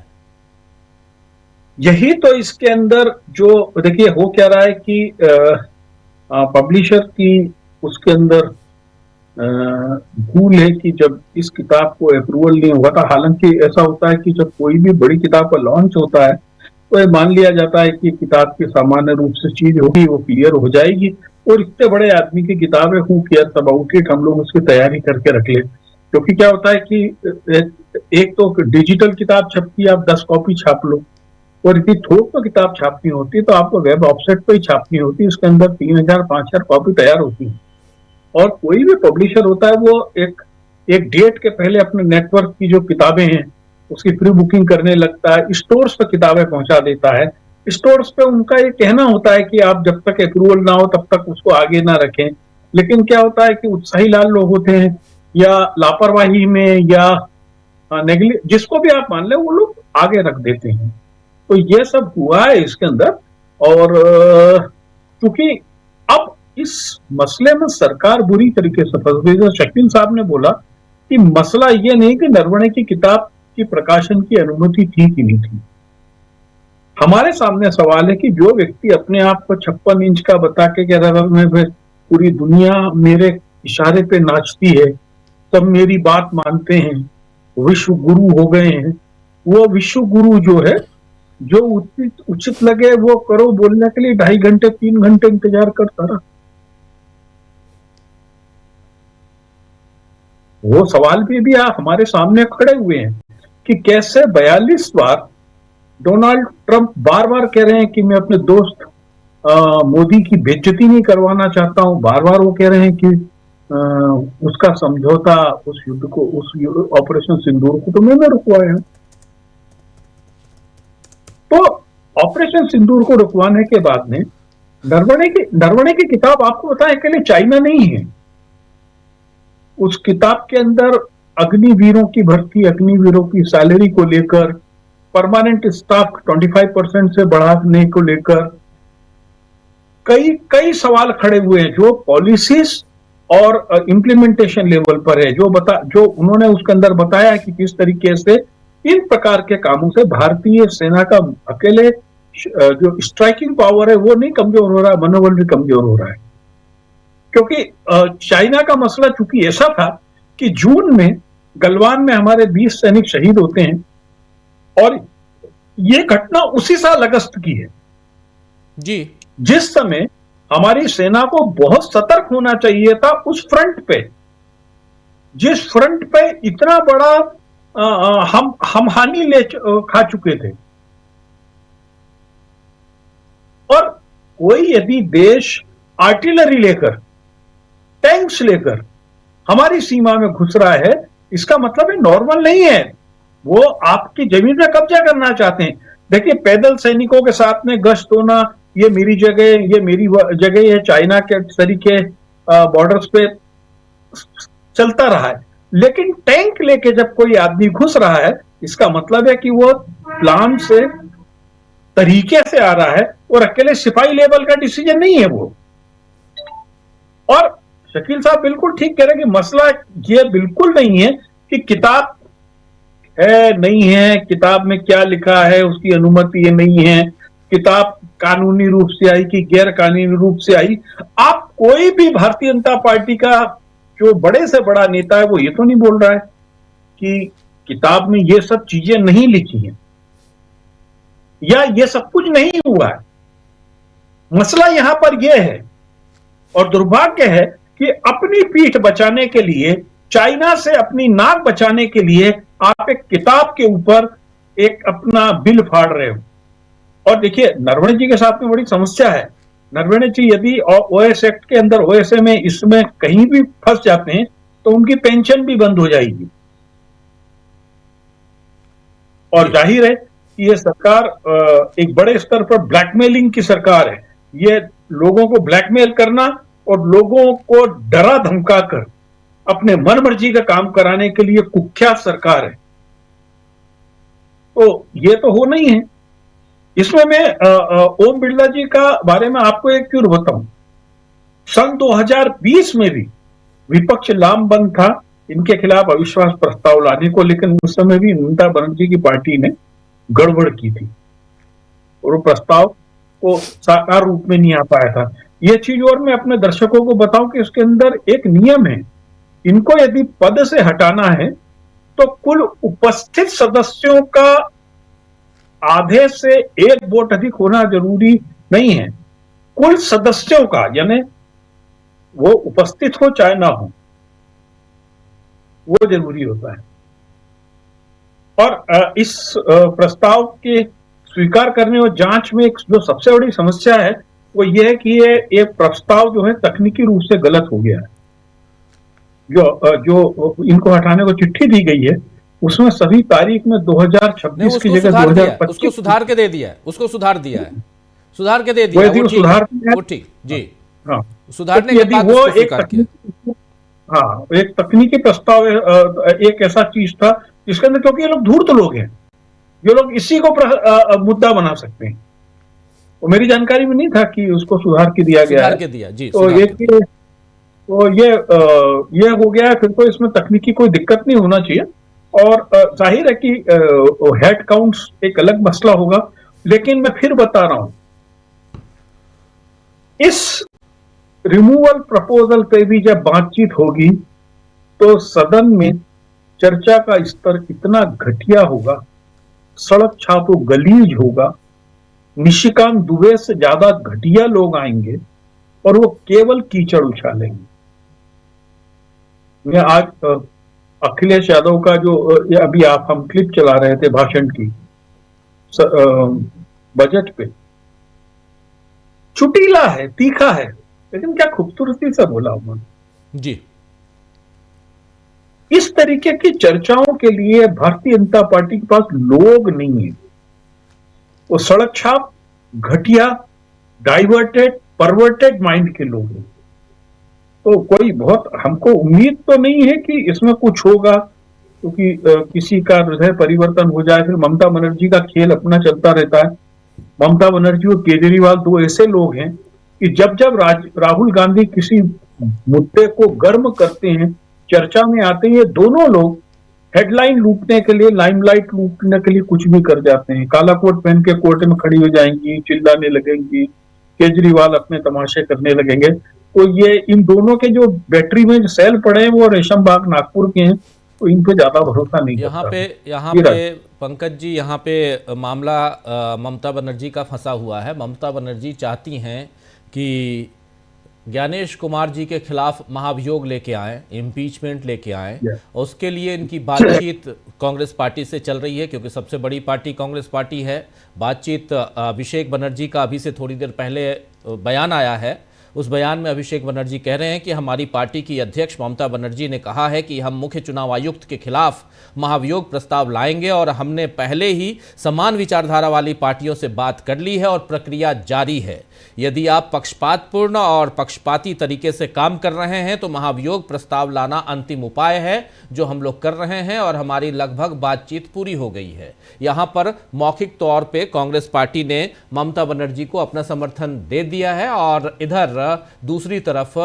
यही तो इसके अंदर जो देखिए हो क्या रहा है कि पब्लिशर की उसके अंदर भूल है कि जब इस किताब को अप्रूवल नहीं हुआ था, हालांकि ऐसा होता है कि जब कोई भी बड़ी किताब का लॉन्च होता है तो ये मान लिया जाता है कि किताब की सामान्य रूप से चीज होगी वो क्लियर हो जाएगी, और इतने बड़े आदमी की किताब है, हु केयर अबाउट इट, हम लोग उसकी तैयारी करके रख ले। क्योंकि क्या होता है कि एक तो डिजिटल किताब छपती है, आप 10 कॉपी छाप लो, और इतनी थोक में किताब छापनी होती है तो आपको वेब ऑफसेट पे ही छापनी होती है, इसके अंदर 3000 5000 कॉपी तैयार होती है। और कोई भी पब्लिशर होता है वो एक डेट के पहले अपने नेटवर्क की जो किताबें हैं उसकी प्री बुकिंग करने लगता है, स्टोर्स पे किताबें पहुंचा देता है। स्टोर्स पे उनका ये कहना होता है कि आप जब तक अप्रूवल ना हो तब तक उसको आगे ना रखें, लेकिन क्या होता है कि उत्साही लाल लोग होते हैं या लापरवाही में या जिसको भी आप मान लें वो लोग आगे रख देते हैं। तो ये सब हुआ है इसके अंदर। और क्योंकि अब इस मसले में सरकार बुरी तरीके से फंस गई। तो शकील साहब ने बोला कि मसला ये नहीं कि नरवणे की किताब की प्रकाशन की अनुमति थी कि नहीं थी। हमारे सामने सवाल है कि जो व्यक्ति अपने आप को 56 इंच का बता के कह रहा है पूरी दुनिया मेरे इशारे पे नाचती है, सब मेरी बात मानते हैं, विश्व गुरु हो गए हैं, वो विश्व गुरु जो है जो उचित लगे वो करो बोलने के लिए 2.5 घंटे 3 घंटे इंतजार करता रहा। वो सवाल भी आप हमारे सामने खड़े हुए हैं कि कैसे 42 बार डोनाल्ड ट्रंप बार बार कह रहे हैं कि मैं अपने दोस्त मोदी की बेइज्जती नहीं करवाना चाहता हूं, बार बार वो कह रहे हैं कि उसका समझौता, उस युद्ध को, उस ऑपरेशन सिंदूर को तो मैंने रुकवाया। तो ऑपरेशन सिंदूर को रुकवाने के बाद में नरवणे की किताब आपको बताएं अकेले चाइना नहीं है। उस किताब के अंदर अग्निवीरों की भर्ती, अग्निवीरों की सैलरी को लेकर, परमानेंट स्टाफ 25% से बढ़ाने को लेकर कई सवाल खड़े हुए हैं, जो पॉलिसीज और इम्प्लीमेंटेशन लेवल पर है, जो उन्होंने उसके अंदर बताया कि किस तरीके से इन प्रकार के कामों से भारतीय सेना का अकेले जो स्ट्राइकिंग पावर है वो नहीं कमजोर हो रहा है, मनोबल भी कमजोर हो रहा है। क्योंकि चाइना का मसला चूंकि ऐसा था कि जून में गलवान में हमारे 20 सैनिक शहीद होते हैं, और ये घटना उसी साल अगस्त की है जी, जिस समय हमारी सेना को बहुत सतर्क होना चाहिए था उस फ्रंट पे, जिस फ्रंट पे इतना बड़ा हम हानि खा चुके थे। और कोई यदि देश आर्टिलरी लेकर, टैंक्स लेकर हमारी सीमा में घुस रहा है, इसका मतलब है नॉर्मल नहीं है, वो आपकी जमीन में कब्जा करना चाहते हैं। देखिए, पैदल सैनिकों के साथ में गश्त होना, ये मेरी जगह, ये मेरी जगह है, चाइना के तरीके बॉर्डर्स पे चलता रहा है। लेकिन टैंक लेके जब कोई आदमी घुस रहा है, इसका मतलब है कि वो प्लान से, तरीके से आ रहा है, और अकेले सिपाही लेवल का डिसीजन नहीं है वो। और शकील साहब बिल्कुल ठीक कह रहे हैं कि मसला ये बिल्कुल नहीं है कि किताब है नहीं है, किताब में क्या लिखा है उसकी अनुमति ये नहीं है, किताब कानूनी रूप से आई कि गैर कानूनी रूप से आई। आप कोई भी भारतीय जनता पार्टी का जो बड़े से बड़ा नेता है वो ये तो नहीं बोल रहा है कि किताब में ये सब चीजें नहीं लिखी हैं या ये सब कुछ नहीं हुआ है। मसला यहां पर यह है, और दुर्भाग्य है कि अपनी पीठ बचाने के लिए, चाइना से अपनी नाक बचाने के लिए आप एक किताब के ऊपर एक अपना बिल फाड़ रहे हो। और देखिए, नरवणे जी के साथ में बड़ी समस्या है। नरवणे जी यदि ओएस एक्ट के अंदर, ओएसए में, इसमें कहीं भी फंस जाते हैं तो उनकी पेंशन भी बंद हो जाएगी। और जाहिर है कि ये सरकार एक बड़े स्तर पर ब्लैकमेलिंग की सरकार है। ये लोगों को ब्लैकमेल करना और लोगों को डरा धमका कर अपने मन मर्जी का काम कराने के लिए कुख्यात सरकार है। तो ये तो हो नहीं है। इसमें मैं ओम बिरला जी का बारे में आपको एक क्यों बताऊं, सन 2020 में भी विपक्ष लामबंद था इनके खिलाफ अविश्वास प्रस्ताव लाने को, लेकिन उस समय भी ममता बनर्जी की पार्टी ने गड़बड़ की थी और वो प्रस्ताव को साकार रूप में नहीं आ पाया था। यह चीज और मैं अपने दर्शकों को बताऊं कि इसके अंदर एक नियम है, इनको यदि पद से हटाना है तो कुल उपस्थित सदस्यों का आधे से एक वोट अधिक होना जरूरी नहीं है, कुल सदस्यों का, यानी वो उपस्थित हो चाहे ना हो, वो जरूरी होता है। और इस प्रस्ताव के स्वीकार करने और जांच में जो सबसे बड़ी समस्या है वो ये है कि ये प्रस्ताव जो है तकनीकी रूप से गलत हो गया है। जो इनको हटाने को चिट्ठी दी गई है उसमें सभी तारीख में 2026 की जगह 2025 उसको सुधार के दे दिया है, उसको सुधार दिया है, सुधार के दे दिया है, वो ठीक जी, हाँ, सुधारने के बाद वो उसको स्वीकार किया। हाँ, एक तकनीकी प्रस्ताव एक ऐसा चीज था जिसके अंदर, क्योंकि ये लोग धूर्त लोग हैं, ये लोग इसी को मुद्दा बना सकते हैं। वो मेरी जानकारी में नहीं था कि उसको सुधार के दिया गया है। जी, तो ये हो गया है, फिर तो इसमें तकनीकी कोई दिक्कत नहीं होना चाहिए। और जाहिर है कि हेड काउंट्स एक अलग मसला होगा, लेकिन मैं फिर बता रहा हूं, इस रिमूवल प्रपोजल पे भी जब बातचीत होगी तो सदन में चर्चा का स्तर इतना घटिया होगा, सड़क छापो गलीज होगा, निशिकांत दुबे से ज्यादा घटिया लोग आएंगे और वो केवल कीचड़ उछालेंगे। मैं आज अखिलेश यादव का जो अभी हम क्लिप चला रहे थे भाषण की बजट पे, चुटीला है, तीखा है, लेकिन क्या खूबसूरती से बोला उन्होंने। जी, इस तरीके की चर्चाओं के लिए भारतीय जनता पार्टी के पास लोग नहीं है। वो सड़क छाप, घटिया, डाइवर्टेड, परवर्टेड माइंड के लोग हैं। तो कोई बहुत हमको उम्मीद तो नहीं है कि इसमें कुछ होगा, क्योंकि किसी का हृदय परिवर्तन हो जाए। फिर ममता बनर्जी का खेल अपना चलता रहता है। ममता बनर्जी और केजरीवाल दो ऐसे लोग हैं कि जब जब राहुल गांधी किसी मुद्दे को गर्म करते हैं, चर्चा में आते हैं, ये दोनों लोग हेडलाइन लूटने के लिए, लाइमलाइट लूटने के लिए कुछ भी कर जाते हैं। काला कोट पहन के कोर्ट में खड़ी हो जाएंगी, चिल्लाने लगेंगी, केजरीवाल अपने तमाशे करने लगेंगे। तो ये इन दोनों के जो बैटरी में जो सेल पड़े हैं वो रेशम बाग नागपुर के हैं, तो इन पे ज्यादा भरोसा नहीं। यहाँ पे पंकज जी, यहाँ पे मामला ममता बनर्जी का फंसा हुआ है। ममता बनर्जी चाहती हैं कि ज्ञानेश कुमार जी के खिलाफ महाभियोग लेके आए, इम्पीचमेंट लेके आए। उसके लिए इनकी बातचीत कांग्रेस पार्टी से चल रही है, क्योंकि सबसे बड़ी पार्टी कांग्रेस पार्टी है। बातचीत अभिषेक बनर्जी का अभी से थोड़ी देर पहले बयान आया है। उस बयान में अभिषेक बनर्जी कह रहे हैं कि हमारी पार्टी की अध्यक्ष ममता बनर्जी ने कहा है कि हम मुख्य चुनाव आयुक्त के खिलाफ महाभियोग प्रस्ताव लाएंगे और हमने पहले ही समान विचारधारा वाली पार्टियों से बात कर ली है और प्रक्रिया जारी है। यदि आप पक्षपातपूर्ण और पक्षपाती तरीके से काम कर रहे हैं तो महाभियोग प्रस्ताव लाना अंतिम उपाय है जो हम लोग कर रहे हैं और हमारी लगभग बातचीत पूरी हो गई है। यहां पर मौखिक तौर पे कांग्रेस पार्टी ने ममता बनर्जी को अपना समर्थन दे दिया है और इधर दूसरी तरफ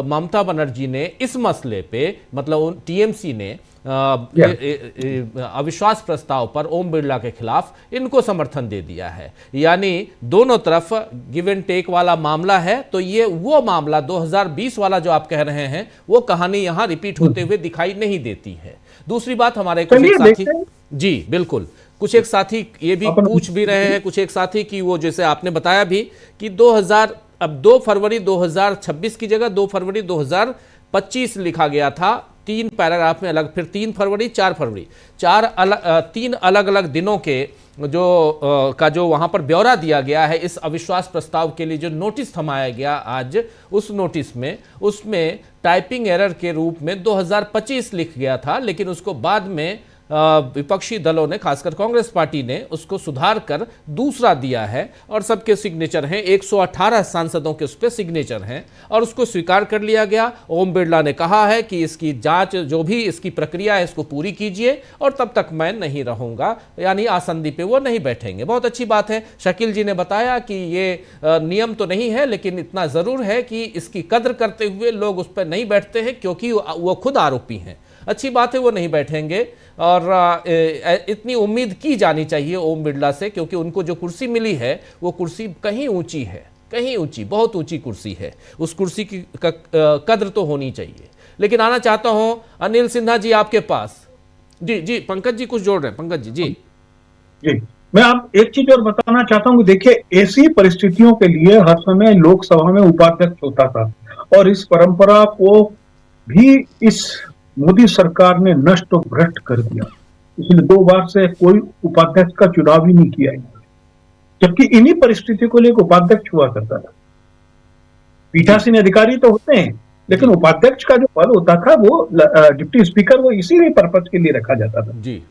ममता बनर्जी ने इस मसले पे, मतलब टीएमसी ने अविश्वास प्रस्ताव पर ओम बिरला के खिलाफ इनको समर्थन दे दिया है। यानी दोनों तरफ गिव एंड टेक वाला मामला है। तो ये वो मामला 2020 वाला जो आप कह रहे हैं वो कहानी यहां रिपीट होते हुए दिखाई नहीं देती है। दूसरी बात, हमारे कुछ एक साथी, जी बिल्कुल, कुछ एक साथी ये भी पूछ भी रहे हैं, कुछ एक साथी की वो जैसे आपने बताया भी कि 2 फरवरी 2026 की जगह 2 फरवरी 2025 लिखा गया था 3 पैराग्राफ में अलग, फिर 3 फरवरी 4 फरवरी 3 अलग अलग दिनों के जो वहां पर ब्यौरा दिया गया है इस अविश्वास प्रस्ताव के लिए जो नोटिस थमाया गया आज, उस नोटिस में उसमें टाइपिंग एरर के रूप में 2025 लिख गया था, लेकिन उसको बाद में विपक्षी दलों ने, खासकर कांग्रेस पार्टी ने उसको सुधार कर दूसरा दिया है और सबके सिग्नेचर हैं, 118 सांसदों के उस पर सिग्नेचर हैं और उसको स्वीकार कर लिया गया। ओम बिरला ने कहा है कि इसकी जांच, जो भी इसकी प्रक्रिया है, इसको पूरी कीजिए और तब तक मैं नहीं रहूंगा, यानी आसंदी पे वो नहीं बैठेंगे। बहुत अच्छी बात है। शकील जी ने बताया कि ये नियम तो नहीं है, लेकिन इतना जरूर है कि इसकी कद्र करते हुए लोग उस पर नहीं बैठते हैं, क्योंकि वो खुद आरोपी हैं। अच्छी बात है, वो नहीं बैठेंगे और इतनी उम्मीद की जानी चाहिए ओम बिरला से, क्योंकि उनको जो कुर्सी मिली है वो कुर्सी कहीं ऊंची है, कहीं ऊंची, बहुत ऊंची कुर्सी है। उस कुर्सी की कद्र तो होनी चाहिए। लेकिन आना चाहता हूं अनिल सिन्हा जी आपके पास। जी पंकज जी कुछ जोड़ रहे हैं। पंकज जी मैं आप एक चीज और बताना चाहता हूं कि देखिए, ऐसी परिस्थितियों के लिए हर समय लोकसभा में उपाध्यक्ष होता था और इस परंपरा को भी इस मोदी सरकार ने नष्ट और भ्रष्ट कर दिया। इसलिए 2 बार से कोई उपाध्यक्ष का चुनाव ही नहीं किया, जबकि इन्हीं परिस्थितियों को लेकर उपाध्यक्ष हुआ करता था। पीठासीन अधिकारी तो होते हैं, लेकिन उपाध्यक्ष का जो पद होता था वो डिप्टी स्पीकर, वो इसीलिए पर्पज के लिए रखा जाता था। जी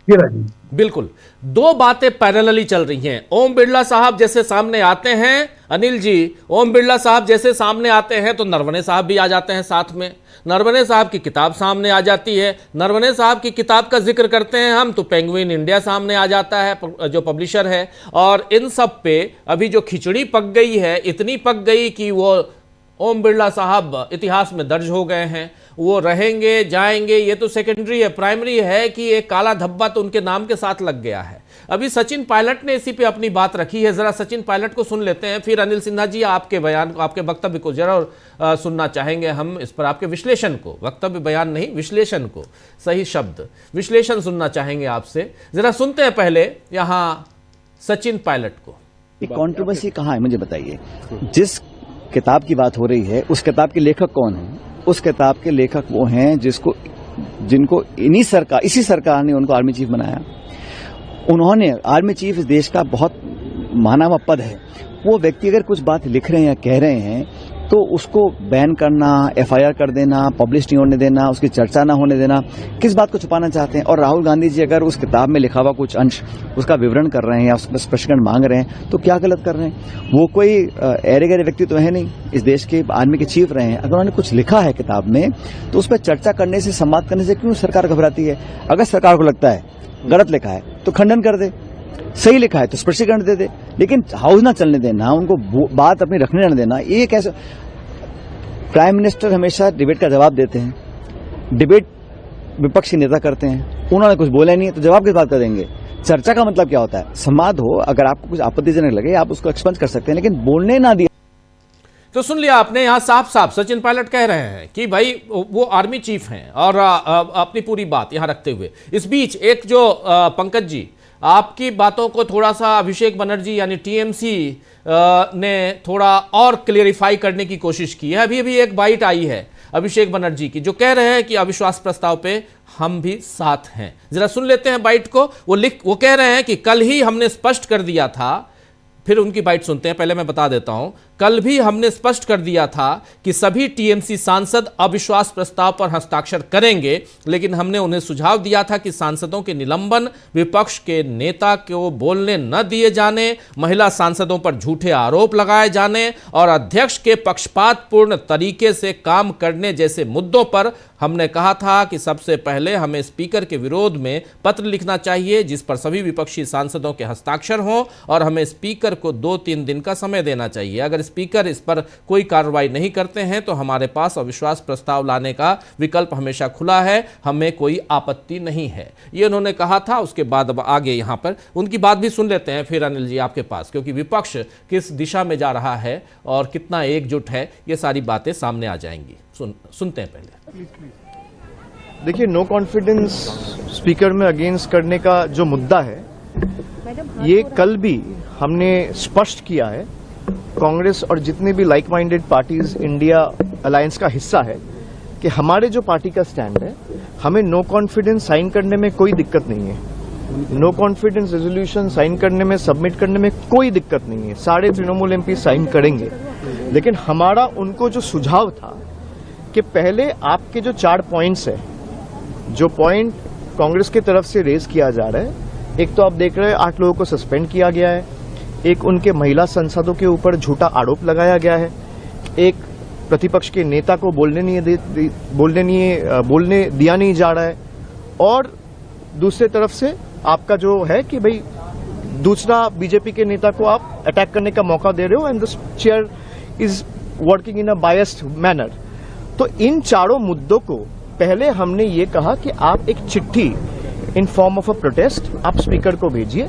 बिल्कुल। 2 बातें पैरेलली चल रही हैं। ओम बिरला साहब जैसे सामने आते हैं, अनिल जी, ओम बिरला साहब जैसे सामने आते हैं तो नरवणे साहब भी आ जाते हैं साथ में। नरवणे साहब की किताब सामने आ जाती है। नरवणे साहब की किताब का जिक्र करते हैं हम तो पेंगुइन इंडिया सामने आ जाता है, जो पब्लिशर है। और इन सब पे अभी जो खिचड़ी पक गई है, इतनी पक गई कि वो ओम बिरला साहब इतिहास में दर्ज हो गए हैं। वो रहेंगे जाएंगे, ये तो सेकेंडरी है। प्राइमरी है कि एक काला धब्बा तो उनके नाम के साथ लग गया है। अभी सचिन पायलट ने इसी पे अपनी बात रखी है, जरा सचिन पायलट को सुन लेते हैं, फिर अनिल सिन्हा जी आपके बयान को, आपके वक्तव्य को जरूर सुनना चाहेंगे हम इस पर, आपके विश्लेषण को, वक्तव्य बयान नहीं, विश्लेषण को, सही शब्द विश्लेषण सुनना चाहेंगे आपसे। जरा सुनते हैं पहले यहाँ सचिन पायलट को। कंट्रोवर्सी कहाँ है मुझे बताइए। जिस किताब की बात हो रही है उस किताब के लेखक कौन है? उस किताब के लेखक वो हैं जिनको इसी सरकार ने उनको आर्मी चीफ बनाया। उन्होंने, आर्मी चीफ इस देश का बहुत माना हुआ पद है। वो व्यक्ति अगर कुछ बात लिख रहे हैं या कह रहे हैं तो उसको बैन करना, एफआईआर कर देना, पब्लिश नहीं होने देना, उसकी चर्चा ना होने देना, किस बात को छुपाना चाहते हैं? और राहुल गांधी जी अगर उस किताब में लिखा हुआ कुछ अंश उसका विवरण कर रहे हैं या उसका स्पष्टीकरण मांग रहे हैं तो क्या गलत कर रहे हैं? वो कोई ऐरे गहरे व्यक्ति तो है नहीं, इस देश के आर्मी के चीफ रहे हैं। अगर उन्होंने कुछ लिखा है किताब में तो उस पर चर्चा करने से, संवाद करने से क्यों सरकार घबराती है? अगर सरकार को लगता है गलत लिखा है तो खंडन कर दे, सही लिखा है तो स्पष्टीकरण दे दे, लेकिन हाउस ना चलने देना, उनको बात अपनी रखने न देना, ये कैसे? प्राइम मिनिस्टर हमेशा डिबेट का जवाब देते हैं, डिबेट विपक्षी नेता करते हैं, उन्होंने कुछ बोला नहीं है तो जवाब किस बात का देंगे? चर्चा का मतलब क्या होता है? संवाद हो, अगर आपको कुछ आपत्तिजनक लगे आप उसको एक्सपेंस कर सकते हैं, लेकिन बोलने ना दिया। तो सुन लिया आपने, यहां साफ साफ सचिन पायलट कह रहे हैं कि भाई वो आर्मी चीफ हैं और अपनी पूरी बात यहां रखते हुए, इस बीच एक जो पंकज जी आपकी बातों को थोड़ा सा अभिषेक बनर्जी यानी टीएमसी ने थोड़ा और क्लियरिफाई करने की कोशिश की है। अभी एक बाइट आई है अभिषेक बनर्जी की जो कह रहे हैं कि अविश्वास प्रस्ताव पे हम भी साथ हैं। जरा सुन लेते हैं बाइट को। वो कह रहे हैं कि कल ही हमने स्पष्ट कर दिया था, फिर उनकी बाइट सुनते हैं। पहले मैं बता देता हूं, कल भी हमने स्पष्ट कर दिया था कि सभी टीएमसी सांसद अविश्वास प्रस्ताव पर हस्ताक्षर करेंगे, लेकिन हमने उन्हें सुझाव दिया था कि सांसदों के निलंबन, विपक्ष के नेता को बोलने न दिए जाने, महिला सांसदों पर झूठे आरोप लगाए जाने और अध्यक्ष के पक्षपातपूर्ण तरीके से काम करने जैसे मुद्दों पर हमने कहा था कि सबसे पहले हमें स्पीकर के विरोध में पत्र लिखना चाहिए जिस पर सभी विपक्षी सांसदों के हस्ताक्षर हों और हमें स्पीकर को 2-3 दिन का समय देना चाहिए। अगर स्पीकर इस पर कोई कार्रवाई नहीं करते हैं तो हमारे पास अविश्वास प्रस्ताव लाने का विकल्प हमेशा खुला है, हमें कोई आपत्ति नहीं है, ये उन्होंने कहा था। उसके बाद अब आगे यहां पर उनकी बात भी सुन लेते हैं फिर अनिल जी आपके पास, क्योंकि विपक्ष किस दिशा में जा रहा है और कितना एकजुट है, ये सारी बातें सामने आ जाएंगी। सुनते हैं पहले। देखिए, नो कॉन्फिडेंस स्पीकर में अगेंस्ट करने का जो मुद्दा है, ये कल भी हमने स्पष्ट किया है। कांग्रेस और जितने भी like minded parties India alliance का हिस्सा है कि हमारे जो पार्टी का स्टैंड है, हमें नो कॉन्फिडेंस साइन करने में कोई दिक्कत नहीं है। नो कॉन्फिडेंस रेजोल्यूशन साइन करने में, सबमिट करने में कोई दिक्कत नहीं है। सारे तृणमूल एमपी साइन करेंगे, लेकिन हमारा उनको जो सुझाव था कि पहले आपके जो 4 पॉइंट्स है, जो पॉइंट कांग्रेस की तरफ से रेज किया जा रहा है, एक तो आप देख रहे हैं 8 लोगों को सस्पेंड किया गया है, एक उनके महिला सांसदों के ऊपर झूठा आरोप लगाया गया है, एक प्रतिपक्ष के नेता को बोलने दिया नहीं जा रहा है, और दूसरे तरफ से आपका जो है कि भाई दूसरा बीजेपी के नेता को आप अटैक करने का मौका दे रहे हो and the chair is working in a biased manner. तो इन चारों मुद्दों को पहले हमने ये कहा कि आप एक चिट्ठी in form of a protest आप स्पीकर को भेजिए।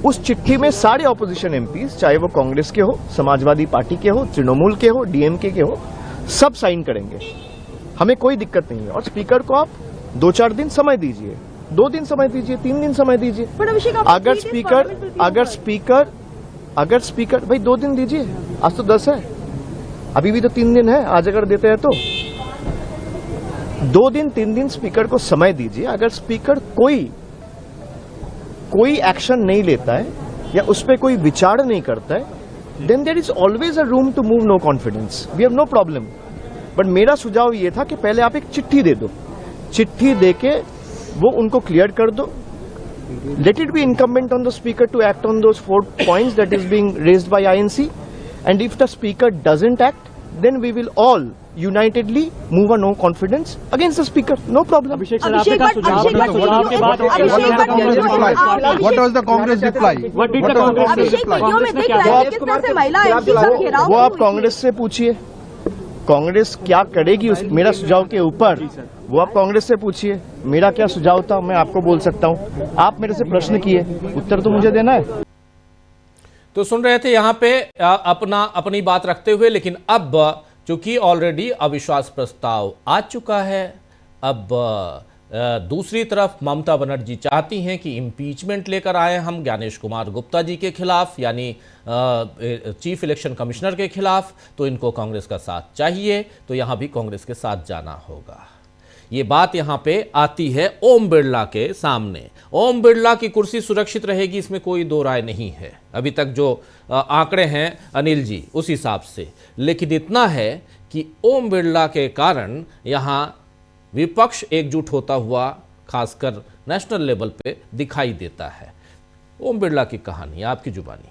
उस चिट्ठी में सारे ऑपोजिशन एमपीज, चाहे वो कांग्रेस के हो, समाजवादी पार्टी के हो, तृणमूल के हो, डीएमके के हो, सब साइन करेंगे, हमें कोई दिक्कत नहीं है। और स्पीकर को आप 2-4 दिन समय दीजिए, 2 दिन समय दीजिए, 3 दिन समय दीजिए। अगर स्पीकर भाई 2 दिन दीजिए, आज तो 10 है, अभी भी तो 3 दिन है, आज अगर देते हैं तो 2 दिन 3 दिन स्पीकर को समय दीजिए। अगर स्पीकर कोई एक्शन नहीं लेता है या उस पर कोई विचार नहीं करता है, then there is always a room to move no confidence, we have no problem. But मेरा सुझाव ये था कि पहले आप एक चिट्ठी दे दो, चिट्ठी देके वो उनको क्लियर कर दो। Let it be incumbent on the speaker to act on those 4 points that is being raised by INC, and if the speaker doesn't act, then we will all unitedly move a no confidence against the speaker, no problem. Abhishek sir, आपने कहा सुझाव के बाद what was the Congress reply? What did the Congress reply? वो आप कांग्रेस से पूछिए, कांग्रेस क्या करेगी उस मेरा सुझाव के ऊपर, वो आप कांग्रेस से पूछिए। मेरा क्या सुझाव था मैं आपको बोल सकता हूँ, आप मेरे से प्रश्न किए, उत्तर तो मुझे देना है। तो सुन रहे थे यहां पे अपनी बात रखते हुए, लेकिन अब चूंकि ऑलरेडी अविश्वास प्रस्ताव आ चुका है, अब दूसरी तरफ ममता बनर्जी चाहती हैं कि इम्पीचमेंट लेकर आए हम ज्ञानेश कुमार गुप्ता जी के खिलाफ, यानी चीफ इलेक्शन कमिश्नर के खिलाफ, तो इनको कांग्रेस का साथ चाहिए, तो यहां भी कांग्रेस के साथ जाना होगा। ये बात यहां पे आती है ओम बिरला के सामने। ओम बिरला की कुर्सी सुरक्षित रहेगी, इसमें कोई दो राय नहीं है, अभी तक जो आंकड़े हैं अनिल जी उस हिसाब से। लेकिन इतना है कि ओम बिरला के कारण यहां विपक्ष एकजुट होता हुआ खासकर नेशनल लेवल पे दिखाई देता है। ओम बिरला की कहानी आपकी जुबानी।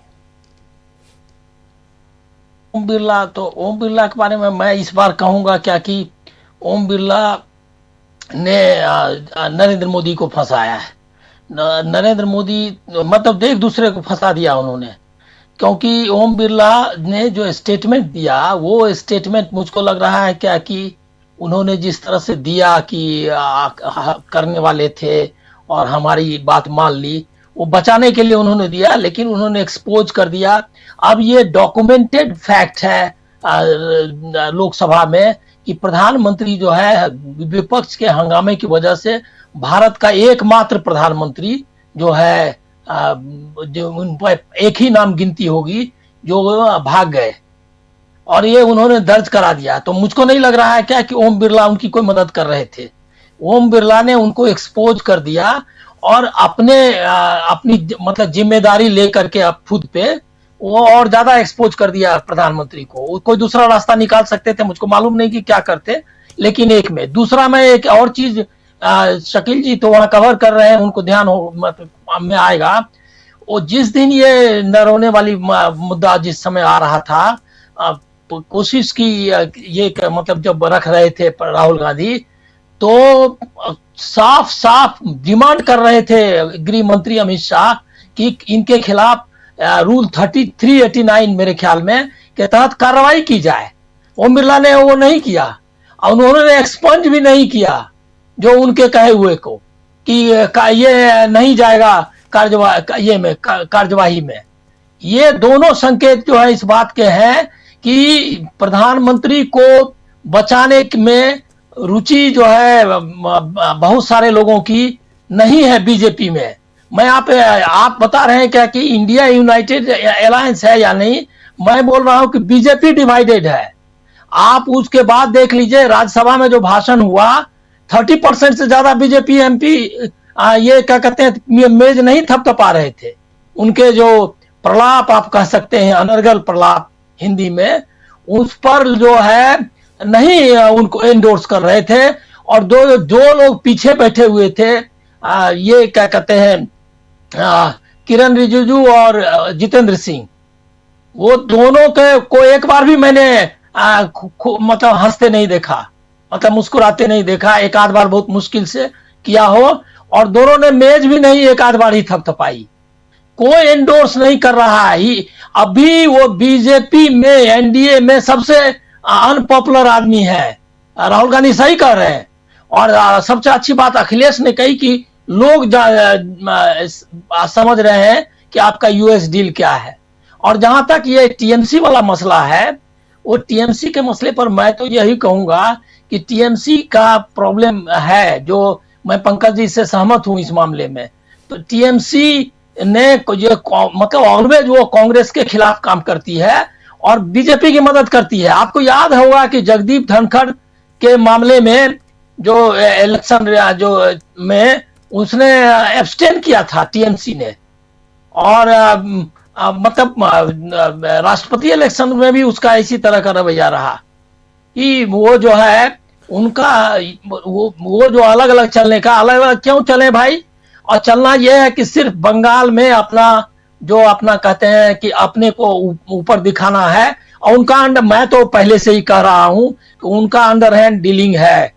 ओम बिरला के बारे में मैं इस बार कहूंगा क्या कि ओम बिरला ने नरेंद्र मोदी को फंसाया है। नरेंद्र मोदी मतलब एक दूसरे को फंसा दिया उन्होंने, क्योंकि ओम बिरला ने जो स्टेटमेंट दिया वो स्टेटमेंट मुझको लग रहा है क्या कि उन्होंने जिस तरह से दिया कि करने वाले थे और हमारी बात मान ली, वो बचाने के लिए उन्होंने दिया, लेकिन उन्होंने एक्सपोज कर दिया। अब ये डॉक्यूमेंटेड फैक्ट है लोकसभा में कि प्रधानमंत्री जो है विपक्ष के हंगामे की वजह से भारत का एकमात्र प्रधानमंत्री जो है जो उन पर एक ही नाम गिनती होगी जो भाग गए, और ये उन्होंने दर्ज करा दिया। तो मुझको नहीं लग रहा है क्या कि ओम बिरला उनकी कोई मदद कर रहे थे। ओम बिरला ने उनको एक्सपोज कर दिया और अपनी मतलब जिम्मेदारी लेकर के अब खुद पे वो और ज्यादा एक्सपोज कर दिया प्रधानमंत्री को। कोई दूसरा रास्ता निकाल सकते थे, मुझको मालूम नहीं कि क्या करते, लेकिन एक में दूसरा में एक और चीज शकील जी तो वहां कवर कर रहे हैं, उनको ध्यान में आएगा। वो जिस दिन ये नरोने वाली मुद्दा जिस समय आ रहा था, कोशिश की ये मतलब जब रख रहे थे राहुल गांधी, तो साफ साफ डिमांड कर रहे थे गृह मंत्री अमित शाह कि इनके खिलाफ रूल 389 मेरे ख्याल में के तहत कार्रवाई की जाए। ओम बिरला ने वो नहीं किया और उन्होंने एक्सपंज भी नहीं किया जो उनके कहे हुए को कि ये नहीं जाएगा कार्यवाही में। ये दोनों संकेत जो है इस बात के हैं कि प्रधानमंत्री को बचाने में रुचि जो है बहुत सारे लोगों की नहीं है बीजेपी में। मैं आप बता रहे हैं क्या कि इंडिया यूनाइटेड अलायंस है या नहीं, मैं बोल रहा हूं कि बीजेपी डिवाइडेड है। आप उसके बाद देख लीजिए राज्यसभा में जो भाषण हुआ 30% से ज्यादा बीजेपी एमपी ये क्या कहते हैं मेज नहीं थपथपा रहे थे। उनके जो प्रलाप आप कह सकते हैं अनर्गल प्रलाप हिंदी में, उस पर जो है नहीं उनको एंडोर्स कर रहे थे। और दो लोग पीछे बैठे हुए थे, ये क्या कहते हैं किरण रिजिजू और जितेंद्र सिंह, वो दोनों को एक बार भी मैंने मतलब हंसते नहीं देखा, मतलब मुस्कुराते नहीं देखा। एक आध बार बहुत मुश्किल से किया हो, और दोनों ने मेज भी नहीं एक आध बार ही थपथपाई। कोई एंडोर्स नहीं कर रहा है। अभी वो बीजेपी में एनडीए में सबसे अनपॉपुलर आदमी है। राहुल गांधी सही कह रहे हैं। और सबसे अच्छी बात अखिलेश ने कही कि लोग समझ रहे हैं कि आपका यूएस डील क्या है। और जहां तक ये टीएमसी वाला मसला है, वो टीएमसी के मसले पर मैं तो यही कहूंगा कि टीएमसी का प्रॉब्लम है, जो मैं पंकज जी से सहमत हूं इस मामले में। तो टीएमसी ने मतलब ऑलवेज वो कांग्रेस के खिलाफ काम करती है और बीजेपी की मदद करती है। आपको याद होगा कि जगदीप धनखड़ के मामले में जो इलेक्शन जो में उसने एब्सटेन किया था टीएमसी ने, और मतलब राष्ट्रपति इलेक्शन में भी उसका इसी तरह का रवैया रहा कि वो जो है उनका वो जो अलग अलग चलने का, अलग अलग क्यों चले भाई। और चलना यह है कि सिर्फ बंगाल में अपना कहते हैं कि अपने को ऊपर दिखाना है। और उनका अंडर, मैं तो पहले से ही कह रहा हूं कि उनका अंडर हैंड डीलिंग है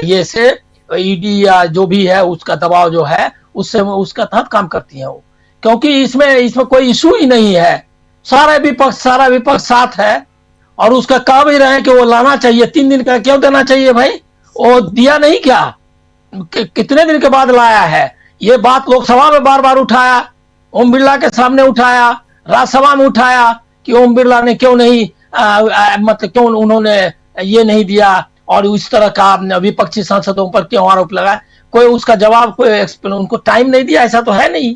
ये से ईडी या जो भी है उसका दबाव जो है उससे उसका तहत काम करती है वो, क्योंकि इसमें कोई इशू ही नहीं है। सारा विपक्ष साथ है और उसका कह भी रहे हैं कि वो लाना चाहिए। 3 दिन का क्यों देना चाहिए भाई, वो दिया नहीं क्या, कितने दिन के बाद लाया है। ये बात लोकसभा में बार बार उठाया, ओम बिरला के सामने उठाया, राज्यसभा में उठाया कि ओम बिरला ने क्यों नहीं मतलब क्यों उन्होंने ये नहीं दिया, और इस तरह का विपक्षी सांसदों पर क्यों आरोप लगाया। कोई उसका जवाब, कोई उनको टाइम नहीं दिया, ऐसा तो है नहीं।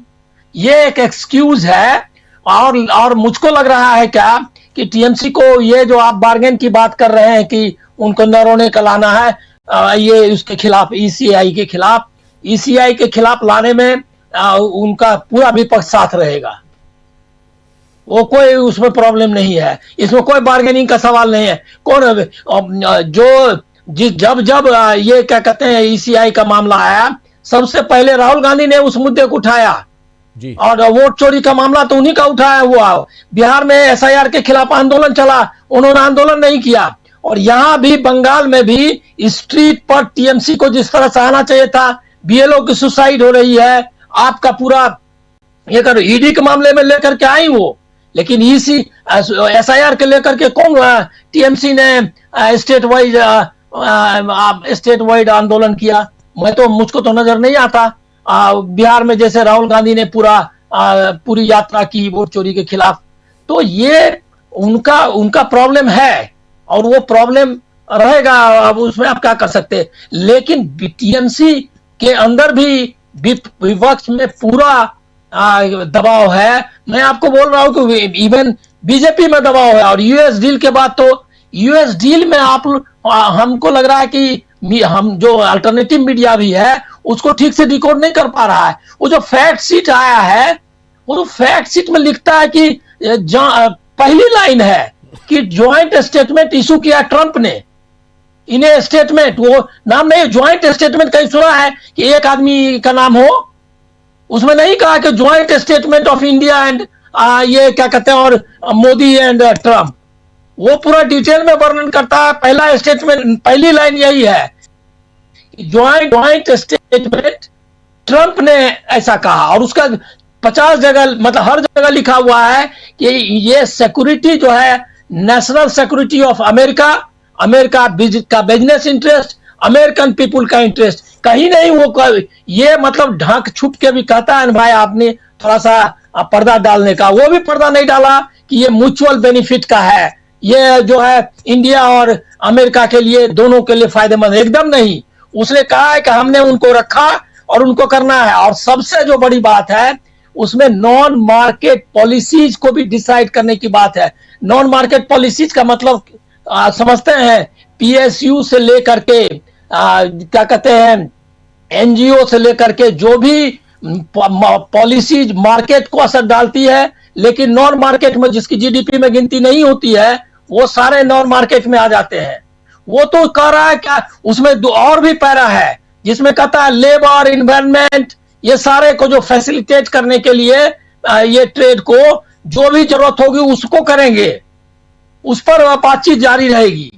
ये एक एक्सक्यूज है। और मुझको लग रहा है क्या कि टीएमसी को ये जो आप बार्गेन की बात कर रहे हैं कि उनको नरोने का लाना है, ये उसके खिलाफ ईसीआई के खिलाफ लाने में उनका पूरा विपक्ष साथ रहेगा। वो कोई उसमें प्रॉब्लम नहीं है, इसमें कोई बार्गेनिंग का सवाल नहीं है। कौन जब ये क्या कहते हैं ईसीआई का मामला आया, सबसे पहले राहुल गांधी ने उस मुद्दे को उठाया जी। और वोट चोरी का मामला तो उन्हीं का उठाया हुआ। बिहार में एसआईआर के खिलाफ आंदोलन चला, उन्होंने आंदोलन नहीं किया। और यहां भी बंगाल में भी स्ट्रीट पर टीएमसी को जिस तरह से आना चाहिए था, बीएलओ की सुसाइड हो रही है, आपका पूरा ये कर ईडी के मामले में लेकर के आई वो, लेकिन एसआईआर के लेकर के कौन टीएमसी ने स्टेट वाइड आंदोलन किया? मुझको तो नजर नहीं आता। बिहार में जैसे राहुल गांधी ने पूरी यात्रा की वोट चोरी के खिलाफ, तो ये उनका प्रॉब्लम है और वो प्रॉब्लम रहेगा। अब उसमें आप क्या कर सकते हैं, लेकिन टीएमसी के अंदर भी विपक्ष में पूरा दबाव है। मैं आपको बोल रहा हूं कि इवन बीजेपी में दबाव है। और यूएस डील के बाद तो यूएस डील में हमको लग रहा है कि हम जो अल्टरनेटिव मीडिया भी है उसको ठीक से डिकोड नहीं कर पा रहा है। वो जो फैक्ट शीट आया है, वो तो फैक्ट शीट में लिखता है कि पहली लाइन है कि ज्वाइंट स्टेटमेंट इशू किया ट्रंप ने। इन्हें स्टेटमेंट, वो नाम नहीं, ज्वाइंट स्टेटमेंट कहीं सुना है कि एक आदमी का नाम हो? उसमें नहीं कहा कि joint statement of India and ये क्या कहते हैं और मोदी एंड ट्रंप। वो पूरा डिटेल में वर्णन करता है। पहला स्टेटमेंट, पहली लाइन यही है, ज्वाइंट स्टेटमेंट ट्रंप ने ऐसा कहा। और उसका 50 जगह मतलब हर जगह लिखा हुआ है कि ये सिक्योरिटी जो है नेशनल सिक्योरिटी ऑफ अमेरिका का बिजनेस इंटरेस्ट, अमेरिकन पीपुल का इंटरेस्ट। कहीं नहीं वो ये मतलब ढांक छुप के भी कहता है भाई आपने थोड़ा सा पर्दा डालने का, वो भी पर्दा नहीं डाला कि ये म्यूचुअल बेनिफिट का है, ये जो है इंडिया और अमेरिका के लिए दोनों के लिए फायदेमंद, एकदम नहीं। उसने कहा है कि हमने उनको रखा और उनको करना है। और सबसे जो बड़ी बात है उसमें नॉन मार्केट पॉलिसीज को भी डिसाइड करने की बात है। नॉन मार्केट पॉलिसीज का मतलब समझते हैं, पीएसयू से लेकर के क्या कहते हैं एनजीओ से लेकर के जो भी पॉलिसीज मार्केट को असर डालती है, लेकिन नॉन मार्केट में जिसकी जीडीपी में गिनती नहीं होती है वो सारे नॉन मार्केट में आ जाते हैं। वो तो कह रहा है क्या, उसमें दो और भी पैरा है जिसमें कहता है लेबर, इन्वायरमेंट, ये सारे को जो फैसिलिटेट करने के लिए ये ट्रेड को जो भी जरूरत होगी उसको करेंगे, उस पर बातचीत जारी रहेगी।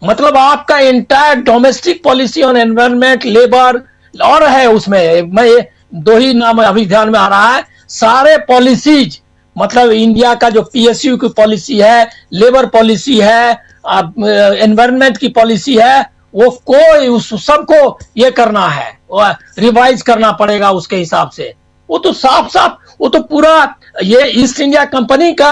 मतलब आपका entire domestic policy on environment, labour और है उसमें, मैं ये दो ही नाम अभी ध्यान में आ रहा है, सारे पॉलिसीज मतलब इंडिया का जो पीएसयू की पॉलिसी है, लेबर पॉलिसी है, एनवायरनमेंट की पॉलिसी है, वो कोई उस सबको ये करना है, रिवाइज करना पड़ेगा उसके हिसाब से। वो तो साफ साफ, वो तो पूरा ये ईस्ट इंडिया कंपनी का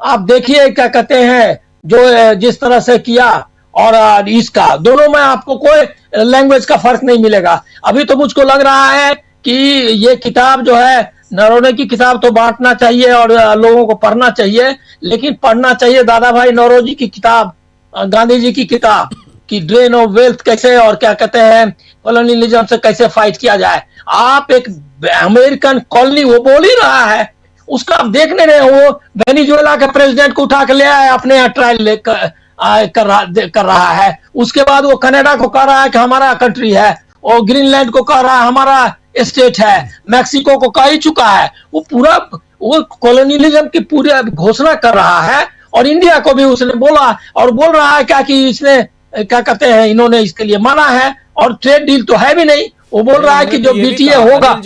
आप देखिए क्या कहते हैं जो जिस तरह से किया और इसका, दोनों में आपको कोई लैंग्वेज का फर्क नहीं मिलेगा। अभी तो मुझको लग रहा है कि ये किताब जो है नरोने की किताब तो बांटना चाहिए और लोगों को पढ़ना चाहिए, लेकिन पढ़ना चाहिए दादा भाई नौरोजी की किताब, गांधी जी की किताब कि ड्रेन ऑफ वेल्थ कैसे और क्या कहते हैं कॉलोनियलिज्म से कैसे फाइट किया जाए। आप एक अमेरिकन कॉलोनी, वो बोल ही रहा है, उसका आप देखने रहे, वो वेनेजुएला के प्रेसिडेंट को उठा के ले आया अपने यहाँ ट्रायल कर रहा है। उसके बाद वो कनाडा को कह रहा है कि हमारा कंट्री है, और ग्रीनलैंड को कह रहा है हमारा स्टेट है, मैक्सिको को कह ही चुका है। वो पूरा वो कॉलोनियलिज्म की पूरी घोषणा कर रहा है। और इंडिया को भी उसने बोला और बोल रहा है क्या कि इसने क्या कहते हैं इन्होंने इसके लिए माना है, और ट्रेड डील तो है भी नहीं। वो बोल रहा है कि जो बीटीए होगा।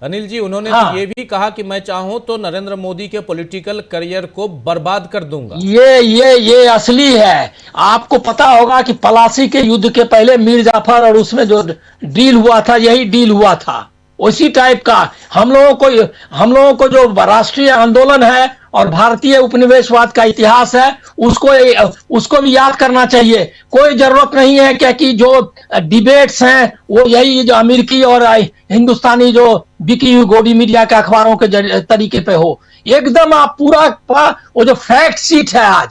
अनिल जी उन्होंने तो ये भी कहा कि मैं चाहूं तो नरेंद्र मोदी के पॉलिटिकल करियर को बर्बाद कर दूंगा। ये असली है। आपको पता होगा कि पलासी के युद्ध के पहले मीर जाफर और उसमें जो डील हुआ था, यही डील हुआ था, उसी टाइप का। हम लोगों को जो राष्ट्रीय आंदोलन है और भारतीय उपनिवेशवाद का इतिहास है उसको भी याद करना चाहिए। कोई जरूरत नहीं है क्या कि जो डिबेट्स हैं वो यही जो अमेरिकी और हिंदुस्तानी जो बिकी हुई गोदी मीडिया के अखबारों के तरीके पे हो। एकदम आप पूरा वो जो फैक्ट शीट है आज,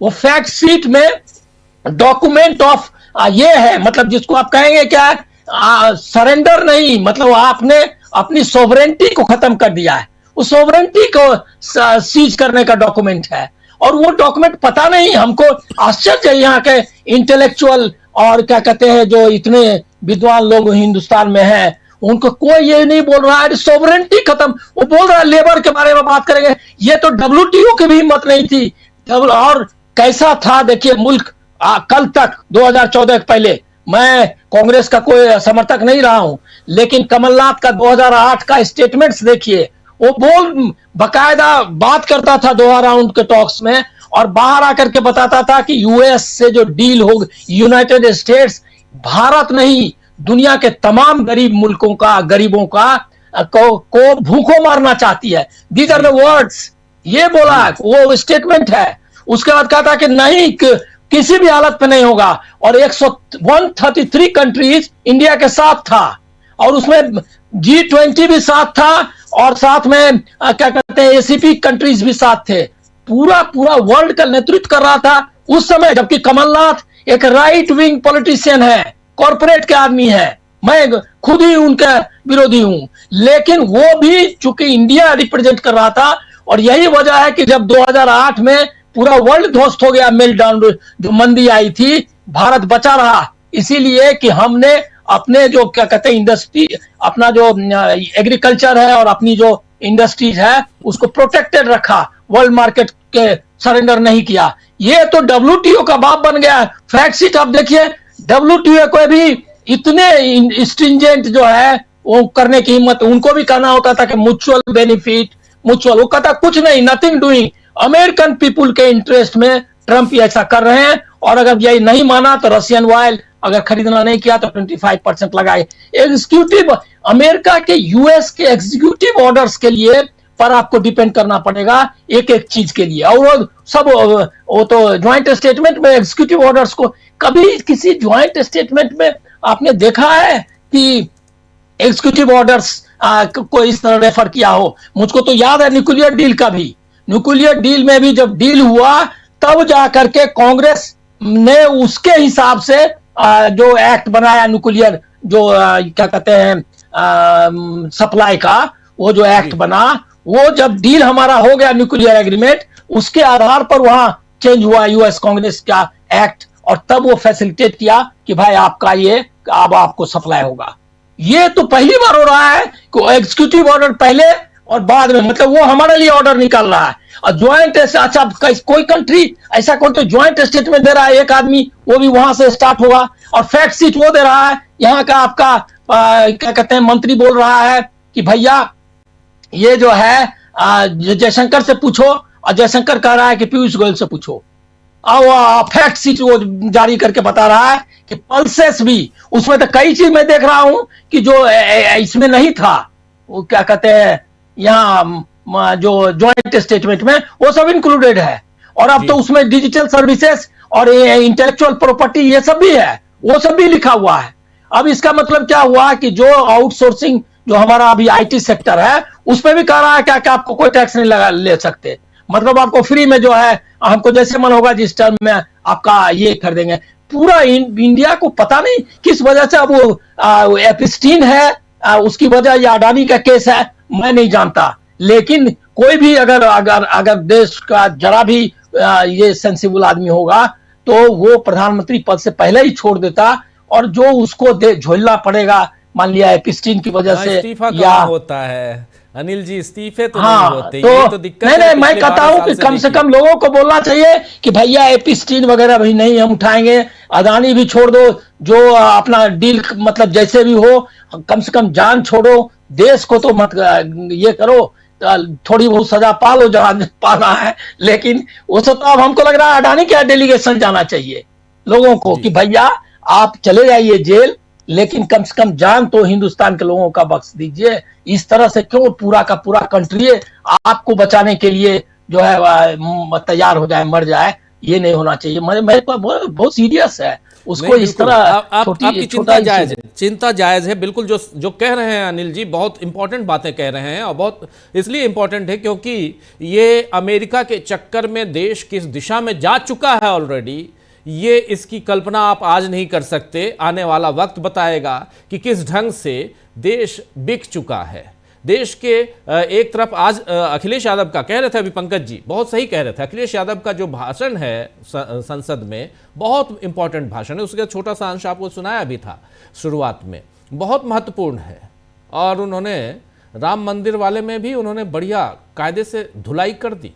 वो फैक्ट शीट में डॉक्यूमेंट ऑफ ये है, मतलब जिसको आप कहेंगे क्या, सरेंडर नहीं, मतलब आपने अपनी सोवरेंटी को खत्म कर दिया है। उस सोवरेंटी को सीज करने का डॉक्यूमेंट है, और वो डॉक्यूमेंट पता नहीं, हमको आश्चर्य है यहाँ के इंटेलेक्चुअल और क्या कहते हैं जो इतने विद्वान लोग हिंदुस्तान में हैं, उनको कोई ये नहीं बोल रहा है सोवरेंटी खत्म। वो बोल रहा है लेबर के बारे में बात करेंगे, ये तो WTO की भी हिम्मत नहीं थी। और कैसा था देखिए मुल्क, कल तक 2014 के पहले, मैं कांग्रेस का कोई समर्थक नहीं रहा हूं, लेकिन कमलनाथ का 2008 का स्टेटमेंट्स देखिए, वो बकायदा बात करता था दोहा राउंड के टॉक्स में, और बाहर आकर के बताता था कि यूएस से जो डील हो, यूनाइटेड स्टेट्स, भारत नहीं दुनिया के तमाम गरीब मुल्कों का, गरीबों को भूखों मारना चाहती है। दीज आर द वर्ड्स, ये बोला, वो स्टेटमेंट है। उसके बाद कहा था कि नहीं, किसी भी हालत पे नहीं होगा, और 133 कंट्रीज इंडिया के साथ था, और उसमें G20 भी साथ था, और साथ में क्या कहते हैं ACP कंट्रीज भी साथ थे। पूरा वर्ल्ड का नेतृत्व कर रहा था उस समय, जबकि कमलनाथ एक राइट विंग पॉलिटिशियन है, कॉर्पोरेट के आदमी है, मैं खुद ही उनका विरोधी हूं, लेकिन वो भी चूंकि इंडिया रिप्रेजेंट कर रहा था, और यही वजह है कि जब 2008 में पूरा वर्ल्ड ध्वस्त हो गया, मेल्टडाउन जो मंदी आई थी, भारत बचा रहा, इसीलिए कि हमने अपने जो क्या कहते हैं इंडस्ट्री, अपना जो एग्रीकल्चर है और अपनी जो इंडस्ट्रीज है उसको प्रोटेक्टेड रखा, वर्ल्ड मार्केट के सरेंडर नहीं किया। ये तो WTO का बाप बन गया। फैक्ट शीट आप देखिए, WTO को भी इतने स्ट्रिंजेंट जो है वो करने की हिम्मत, उनको भी कहना होता था कि म्यूचुअल बेनिफिट, म्यूचुअल, वो कहता कुछ नहीं, नथिंग डूइंग, अमेरिकन पीपुल के इंटरेस्ट में ट्रंप ये ऐसा कर रहे हैं, और अगर यही नहीं माना तो रशियन ऑयल अगर खरीदना नहीं किया तो 25% लगाए। एग्जीक्यूटिव अमेरिका के, यूएस के एग्जीक्यूटिव ऑर्डर्स के लिए पर आपको डिपेंड करना पड़ेगा एक एक चीज के लिए, और वो सब वो तो ज्वाइंट स्टेटमेंट में एग्जीक्यूटिव ऑर्डर्स को, कभी किसी ज्वाइंट स्टेटमेंट में आपने देखा है कि एग्जीक्यूटिव ऑर्डर्स को इस तरह रेफर किया हो? मुझको तो याद है न्यूक्लियर डील का भी, न्यूक्लियर डील में भी जब डील हुआ तब जाकर के कांग्रेस ने उसके हिसाब से जो एक्ट बनाया, न्यूक्लियर जो क्या कहते हैं सप्लाई का, वो जो एक्ट बना, वो जब डील हमारा हो गया न्यूक्लियर एग्रीमेंट, उसके आधार पर वहां चेंज हुआ यूएस कांग्रेस का एक्ट, और तब वो फैसिलिटेट किया कि भाई आपका ये अब आपको सप्लाई होगा। ये तो पहली बार हो रहा है कि एग्जीक्यूटिव ऑर्डर पहले और बाद में, मतलब वो हमारे लिए ऑर्डर निकाल रहा है, और ज्वाइंट, अच्छा कोई कंट्री ऐसा कोई तो ज्वाइंट स्टेटमेंट दे रहा है एक आदमी, वो भी वहां से स्टार्ट होगा, और फैक्ट शीट वो दे रहा है, यहाँ का आपका क्या कहते हैं मंत्री बोल रहा है कि भैया ये जो है जयशंकर से पूछो, और जयशंकर कह रहा है कि पीयूष गोयल से पूछो, और फैक्ट शीट वो जारी करके बता रहा है कि पल्सेस भी, उसमें तो कई चीज मैं देख रहा हूं कि जो इसमें नहीं था, वो क्या कहते हैं यहाँ जो ज्वाइंट स्टेटमेंट में, वो सब इंक्लूडेड है, और अब तो उसमें डिजिटल सर्विसेज और इंटेलेक्चुअल प्रॉपर्टी ये सब भी है, वो सब भी लिखा हुआ है। अब इसका मतलब क्या हुआ कि जो आउटसोर्सिंग जो हमारा अभी IT सेक्टर है, उसमें भी कह रहा है क्या कि आपको कोई टैक्स नहीं लगा ले सकते, मतलब आपको फ्री में जो है, हमको जैसे मन होगा जिस टर्म में आपका ये कर देंगे। पूरा इंडिया को पता नहीं किस वजह से अब वो एपिस्टीन है, उसकी वजह या अडानी का केस है, मैं नहीं जानता, लेकिन कोई भी अगर देश का जरा भी ये सेंसिबल आदमी होगा तो वो प्रधानमंत्री पद से पहले ही छोड़ देता, और जो उसको झेलना पड़ेगा, मान लिया एपिस्टीन की वजह से इस्तीफा या होता है अनिल जी, इस्तीफे तो हाँ, नहीं होते, तो ये तो दिक्कत है। नहीं, मैं कहता हूं कि कम से कम लोगों को बोलना चाहिए कि भैया एपिस्टीन वगैरह भी नहीं हम उठाएंगे, अदानी भी छोड़ दो, जो अपना डील मतलब जैसे भी हो, कम से कम जान छोड़ो, देश को तो मत ये करो, थोड़ी बहुत सजा पालो जहां पाना है, लेकिन वो सब तो अब हमको लग रहा है अडानी का डेलीगेशन जाना चाहिए लोगों को कि भैया आप चले जाइए जेल, लेकिन कम से कम जान तो हिंदुस्तान के लोगों का बख्श दीजिए। इस तरह से क्यों पूरा का पूरा कंट्री आपको बचाने के लिए जो है तैयार हो जाए, मर जाए, ये नहीं होना चाहिए। मेरे पास बहुत सीरियस है उसको इस तरह। आपकी चिंता जायज है बिल्कुल। जो कह रहे हैं अनिल जी बहुत इंपॉर्टेंट बातें कह रहे हैं, और बहुत इसलिए इंपॉर्टेंट है क्योंकि ये अमेरिका के चक्कर में देश किस दिशा में जा चुका है ऑलरेडी, ये इसकी कल्पना आप आज नहीं कर सकते। आने वाला वक्त बताएगा कि किस ढंग से देश बिक चुका है। देश के एक तरफ आज अखिलेश यादव का कह रहे थे, अभी पंकज जी बहुत सही कह रहे थे, अखिलेश यादव का जो भाषण है संसद में बहुत इंपॉर्टेंट भाषण है। उसका छोटा सा अंश आपको सुनाया भी था शुरुआत में, बहुत महत्वपूर्ण है। और उन्होंने राम मंदिर वाले में भी उन्होंने बढ़िया कायदे से धुलाई कर दी,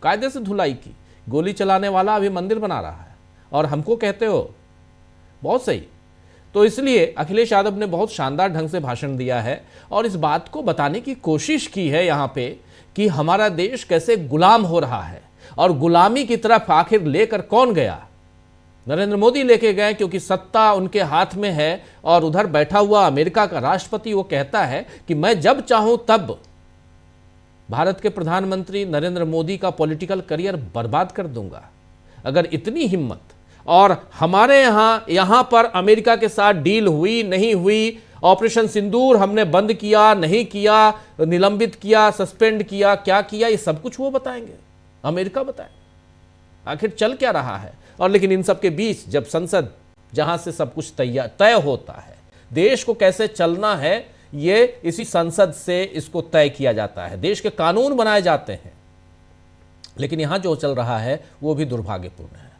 कायदे से धुलाई की। गोली चलाने वाला अभी मंदिर बना रहा है और हमको कहते हो, बहुत सही। तो इसलिए अखिलेश यादव ने बहुत शानदार ढंग से भाषण दिया है और इस बात को बताने की कोशिश की है यहाँ पे कि हमारा देश कैसे गुलाम हो रहा है और गुलामी की तरफ आखिर लेकर कौन गया। नरेंद्र मोदी लेके गए क्योंकि सत्ता उनके हाथ में है और उधर बैठा हुआ अमेरिका का राष्ट्रपति वो कहता है कि मैं जब चाहूं तब भारत के प्रधानमंत्री नरेंद्र मोदी का पॉलिटिकल करियर बर्बाद कर दूंगा। अगर इतनी हिम्मत, और हमारे यहाँ पर अमेरिका के साथ डील हुई नहीं हुई, ऑपरेशन सिंदूर हमने बंद किया नहीं किया, निलंबित किया, सस्पेंड किया, क्या किया, ये सब कुछ वो बताएंगे, अमेरिका बताए आखिर चल क्या रहा है। और लेकिन इन सब के बीच जब संसद, जहां से सब कुछ तय होता है, देश को कैसे चलना है, ये इसी संसद से इसको तय किया जाता है, देश के कानून बनाए जाते हैं। लेकिन यहां जो चल रहा है वो भी दुर्भाग्यपूर्ण है।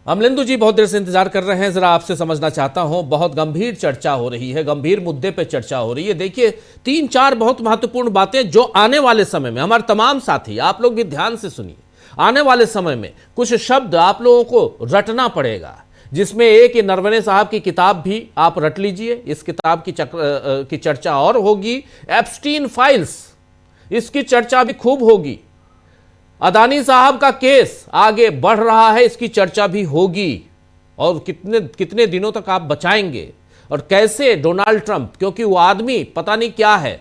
अमलेंदु जी बहुत देर से इंतजार कर रहे हैं, जरा आपसे समझना चाहता हूं। बहुत गंभीर चर्चा हो रही है, गंभीर मुद्दे पे चर्चा हो रही है। देखिए 3-4 बहुत महत्वपूर्ण बातें जो आने वाले समय में, हमारे तमाम साथी आप लोग भी ध्यान से सुनिए, आने वाले समय में कुछ शब्द आप लोगों को रटना पड़ेगा, जिसमें एक ये नरवणे साहब की किताब भी आप रट लीजिए। इस किताब की चर्चा और होगी। एप्स्टीन फाइल्स, इसकी चर्चा भी खूब होगी। अदानी साहब का केस आगे बढ़ रहा है, इसकी चर्चा भी होगी। और कितने दिनों तक आप बचाएंगे और कैसे डोनाल्ड ट्रंप, क्योंकि वो आदमी पता नहीं क्या है,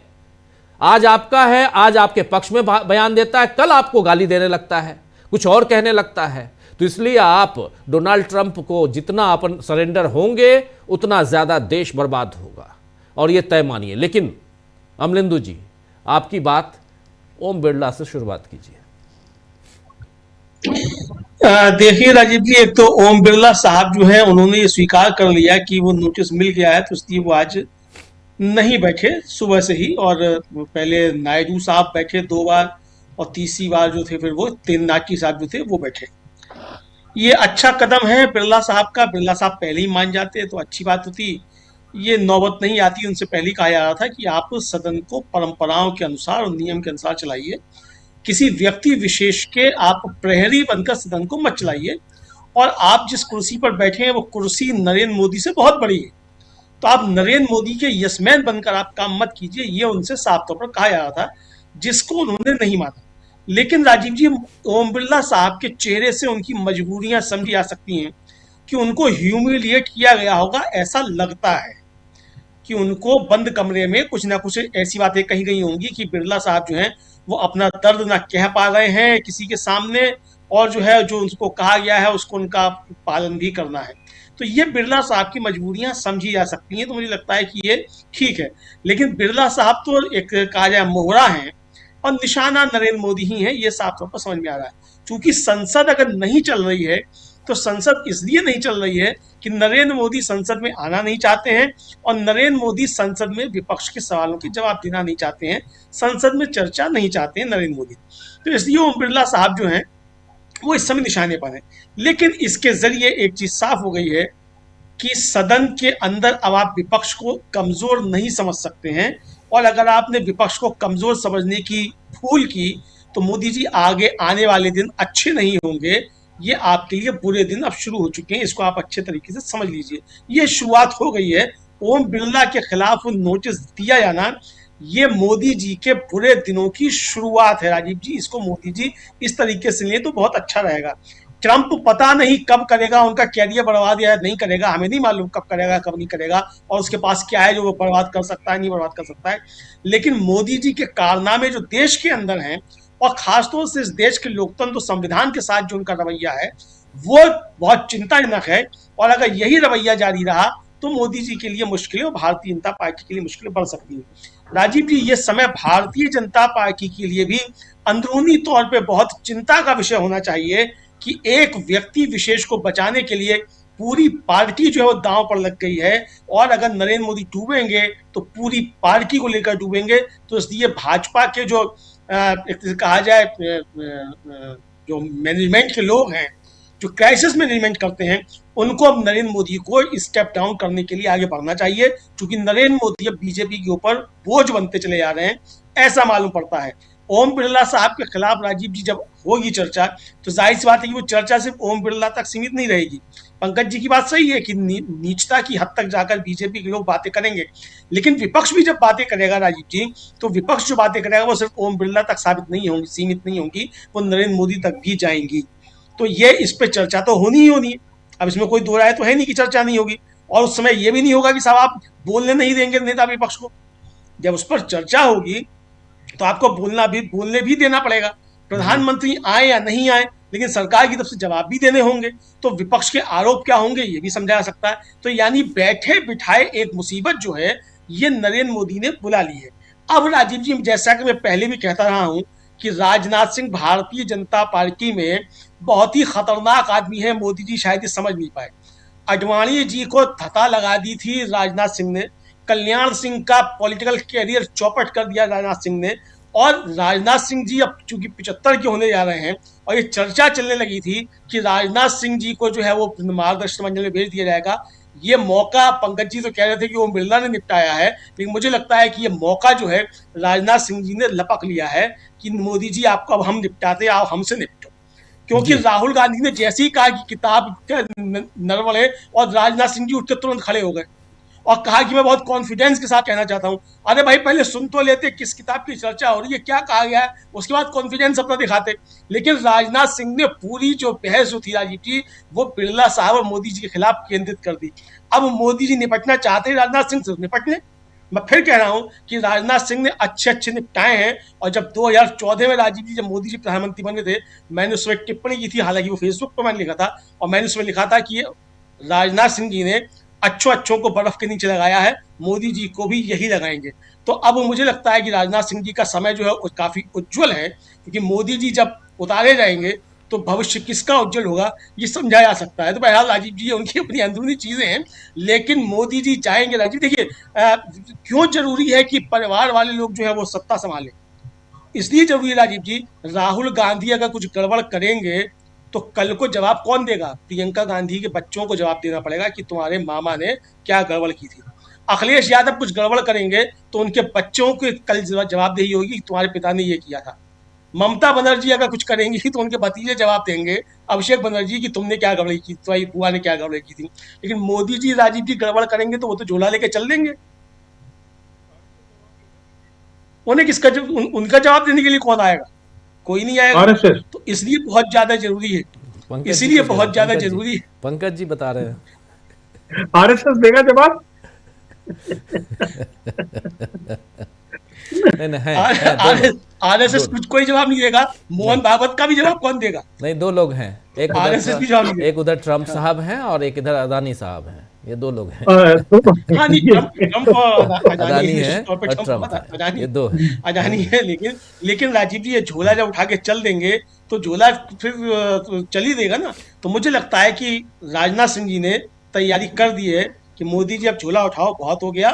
आज आपका है, आज आपके पक्ष में बयान देता है, कल आपको गाली देने लगता है, कुछ और कहने लगता है। तो इसलिए आप डोनाल्ड ट्रंप को जितना अपन सरेंडर होंगे उतना ज्यादा देश बर्बाद होगा, और ये तय मानिए। लेकिन अमलेंदु जी, आपकी बात ओम बिरला से शुरुआत कीजिए। देखिए राजीव जी, एक तो ओम बिरला साहब जो है उन्होंने ये स्वीकार कर लिया कि वो नोटिस मिल गया है, तो इसलिए वो आज नहीं बैठे सुबह से ही। और पहले नायडू साहब बैठे 2 बार और तीसरी बार जो थे फिर वो तेनाटी साहब जो थे वो बैठे। ये अच्छा कदम है बिरला साहब का। बिरला साहब पहले ही मान जाते तो अच्छी बात होती, ये नौबत नहीं आती। उनसे पहले कहा जा रहा था कि आप सदन को परंपराओं के अनुसार और नियम के अनुसार चलाइए, किसी व्यक्ति विशेष के आप प्रहरी बनकर सदन को मत चलाइए। और आप जिस कुर्सी पर बैठे हैं वो कुर्सी नरेंद्र मोदी से बहुत बड़ी है, तो आप नरेंद्र मोदी के यसमैन बनकर आप काम मत कीजिए, ये उनसे साफ तौर पर कहा जा रहा था, जिसको उन्होंने नहीं माना। लेकिन राजीव जी, ओम बिरला साहब के चेहरे से उनकी मजबूरियां समझी जा सकती हैं कि उनको ह्यूमिलिएट किया गया होगा। ऐसा लगता है कि उनको बंद कमरे में कुछ ना कुछ ऐसी बातें कही गई होंगी कि बिरला साहब जो हैं वो अपना दर्द ना कह पा रहे हैं किसी के सामने, और जो है जो उनको कहा गया है उसको उनका पालन भी करना है। तो ये बिरला साहब की मजबूरियां समझी जा सकती हैं। तो मुझे लगता है कि ये ठीक है। लेकिन बिरला साहब तो एक कहा जाए मोहरा हैं और निशाना नरेंद्र मोदी ही है, ये साफ तौर पर समझ में आ रहा है। क्योंकि संसद अगर नहीं चल रही है तो संसद इसलिए नहीं चल रही है कि नरेंद्र मोदी संसद में आना नहीं चाहते हैं और नरेंद्र मोदी संसद में विपक्ष के सवालों के जवाब देना नहीं चाहते हैं, संसद में चर्चा नहीं चाहते हैं नरेंद्र मोदी। तो इसलिए ओम बिरला साहब जो हैं वो इस समय निशाने पर हैं। लेकिन इसके जरिए एक चीज साफ हो गई है कि सदन के अंदर अब आप विपक्ष को कमजोर नहीं समझ सकते हैं, और अगर आपने विपक्ष को कमजोर समझने की भूल की तो मोदी जी आगे आने वाले दिन अच्छे नहीं होंगे। ये आपके लिए बुरे दिन अब शुरू हो चुके हैं, इसको आप अच्छे तरीके से समझ लीजिए। ये शुरुआत हो गई है। ओम बिरला के खिलाफ नोटिस दिया जाना ये मोदी जी के बुरे दिनों की शुरुआत है राजीव जी। इसको मोदी जी इस तरीके से लें तो बहुत अच्छा रहेगा। ट्रंप पता नहीं कब करेगा, उनका कैरियर बर्बाद या नहीं करेगा, हमें नहीं मालूम कब करेगा कब नहीं करेगा, और उसके पास क्या है जो वो बर्बाद कर सकता है, नहीं बर्बाद कर सकता है। लेकिन मोदी जी के कारनामे जो देश के अंदर हैं, और खासतौर से इस देश के लोकतंत्र संविधान के साथ जो उनका रवैया है वो बहुत चिंताजनक है। और अगर यही रवैया जारी रहा तो मोदी जी के लिए मुश्किलें और भारतीय जनता पार्टी के लिए मुश्किलें बढ़ सकती हैं। राजीव जी, ये समय भारतीय जनता पार्टी के लिए भी अंदरूनी तौर पे बहुत चिंता का विषय होना चाहिए कि एक व्यक्ति विशेष को बचाने के लिए पूरी पार्टी जो है वो दांव पर लग गई है, और अगर नरेंद्र मोदी डूबेंगे तो पूरी पार्टी को लेकर डूबेंगे। तो इसलिए भाजपा के जो एक तरह से कहा जाए जो मैनेजमेंट के लोग हैं, जो क्राइसिस मैनेजमेंट करते हैं, उनको अब नरेंद्र मोदी को स्टेप डाउन करने के लिए आगे बढ़ना चाहिए, क्योंकि नरेंद्र मोदी अब बीजेपी के ऊपर बोझ बनते चले जा रहे हैं, ऐसा मालूम पड़ता है। ओम बिरला साहब के खिलाफ राजीव जी जब होगी चर्चा, तो जाहिर सी बात है कि वो चर्चा सिर्फ ओम बिरला तक सीमित नहीं रहेगी। पंकज जी की बात सही है कि नीचता की हद तक जाकर बीजेपी के लोग बातें करेंगे, लेकिन विपक्ष भी जब बातें करेगा राजीव जी, तो विपक्ष जो बातें करेगा वो सिर्फ ओम बिरला तक सीमित नहीं होंगी, वो नरेंद्र मोदी तक भी जाएंगी। तो ये इस पे चर्चा तो होनी ही होनी है, अब इसमें कोई दो राय तो है नहीं कि चर्चा नहीं होगी। और उस समय ये भी नहीं होगा कि साहब आप बोलने नहीं देंगे नेता विपक्ष को। जब उस पर चर्चा होगी तो आपको बोलने भी देना पड़ेगा। प्रधानमंत्री आए या नहीं आए, लेकिन सरकार की तरफ से जवाब भी देने होंगे, तो विपक्ष के आरोप क्या होंगे ये भी समझा जा सकता है। तो यानी बैठे बिठाए एक मुसीबत जो है ये नरेंद्र मोदी ने बुला ली है। अब राजीव जी, जैसा कि मैं पहले भी कहता रहा हूं कि राजनाथ सिंह भारतीय जनता पार्टी में बहुत ही खतरनाक आदमी है, मोदी जी शायद ये समझ नहीं पाए। अडवाणी जी को धता लगा दी थी राजनाथ सिंह ने, कल्याण सिंह का पॉलिटिकल कैरियर चौपट कर दिया राजनाथ सिंह ने, और राजनाथ सिंह जी अब चूंकि 75 के होने जा रहे हैं, और ये चर्चा चलने लगी थी कि राजनाथ सिंह जी को जो है वो मार्गदर्शन मंडल में भेज दिया जाएगा। ये मौका पंकज जी तो कह रहे थे कि ओम बिरला ने निपटाया है, लेकिन मुझे लगता है कि ये मौका जो है राजनाथ सिंह जी ने लपक लिया है कि मोदी जी आपको अब हम निपटाते, आप हमसे निपटो। क्योंकि राहुल गांधी ने जैसे ही कहा कि किताब नरवड़े, और राजनाथ सिंह जी उठ के तुरंत खड़े हो गए और कहा कि मैं बहुत कॉन्फिडेंस के साथ कहना चाहता हूं। अरे भाई पहले सुन तो लेते किस किताब की चर्चा हो रही है, क्या कहा गया है, उसके बाद कॉन्फिडेंस अपना दिखाते। लेकिन राजनाथ सिंह ने पूरी जो बहस जो थी राजीव जी, वो बिरला साहब और मोदी जी के खिलाफ केंद्रित कर दी। अब मोदी जी निपटना चाहते हैं राजनाथ सिंह से, निपट लें। मैं फिर कह रहा हूं कि राजनाथ सिंह ने अच्छे निपटाए हैं। और जब 2014 में राजीव जी, जब मोदी जी प्रधानमंत्री बने थे, मैंने उसमें टिप्पणी की थी, हालांकि वो फेसबुक पर मैंने लिखा था, और मैंने उसमें लिखा था कि राजनाथ सिंह जी ने अच्छों को बर्फ के नीचे लगाया है, मोदी जी को भी यही लगाएंगे। तो अब मुझे लगता है कि राजनाथ सिंह जी का समय जो है वो काफी उज्जवल है, क्योंकि मोदी जी जब उतारे जाएंगे तो भविष्य किसका उज्जवल होगा ये समझा जा सकता है। तो बहरहाल राजीव जी उनकी अपनी अंदरूनी चीजें हैं, लेकिन मोदी जी चाहेंगे। राजीव देखिए, क्यों जरूरी है कि परिवार वाले लोग जो है वो सत्ता संभाले, इसलिए जरूरी है राजीव जी। राहुल गांधी अगर कुछ गड़बड़ करेंगे तो कल को जवाब कौन देगा? प्रियंका गांधी के बच्चों को जवाब देना पड़ेगा कि तुम्हारे मामा ने क्या गड़बड़ की थी। अखिलेश यादव कुछ गड़बड़ करेंगे तो उनके बच्चों को कल जवाबदेही होगी कि तुम्हारे पिता ने ये किया था। ममता बनर्जी अगर कुछ करेंगी तो उनके भतीजे जवाब देंगे, अभिषेक बनर्जी, की तुमने क्या गड़बड़ी की, तुम्हारी बुआ ने क्या गड़बड़ी की थी। लेकिन मोदी जी राजीव जी गड़बड़ करेंगे तो वो तो झोला लेके चल देंगे, उन्हें किसका उनका जवाब देने के लिए कौन आएगा? कोई नहीं आएगा। तो इसलिए बहुत ज्यादा जरूरी है, इसीलिए बहुत ज्यादा जरूरी है। पंकज जी बता रहे हैं आरएसएस देगा जवाब। आरएसएस कुछ कोई जवाब नहीं देगा। मोहन भागवत का भी जवाब कौन देगा? नहीं, दो लोग हैं, एक उधर ट्रम्प साहब हैं और एक इधर अदानी साहब हैं, ये दो लोग हैं। अदानी है और ट्रम्प है, ये दो हैं। अदानी है, लेकिन राजीव जी ये झोला जब उठा के चल देंगे तो झोला फिर चल ही देगा ना। तो मुझे लगता है कि राजनाथ सिंह जी ने तैयारी कर दी है कि मोदी जी अब झोला उठाओ, बहुत हो गया।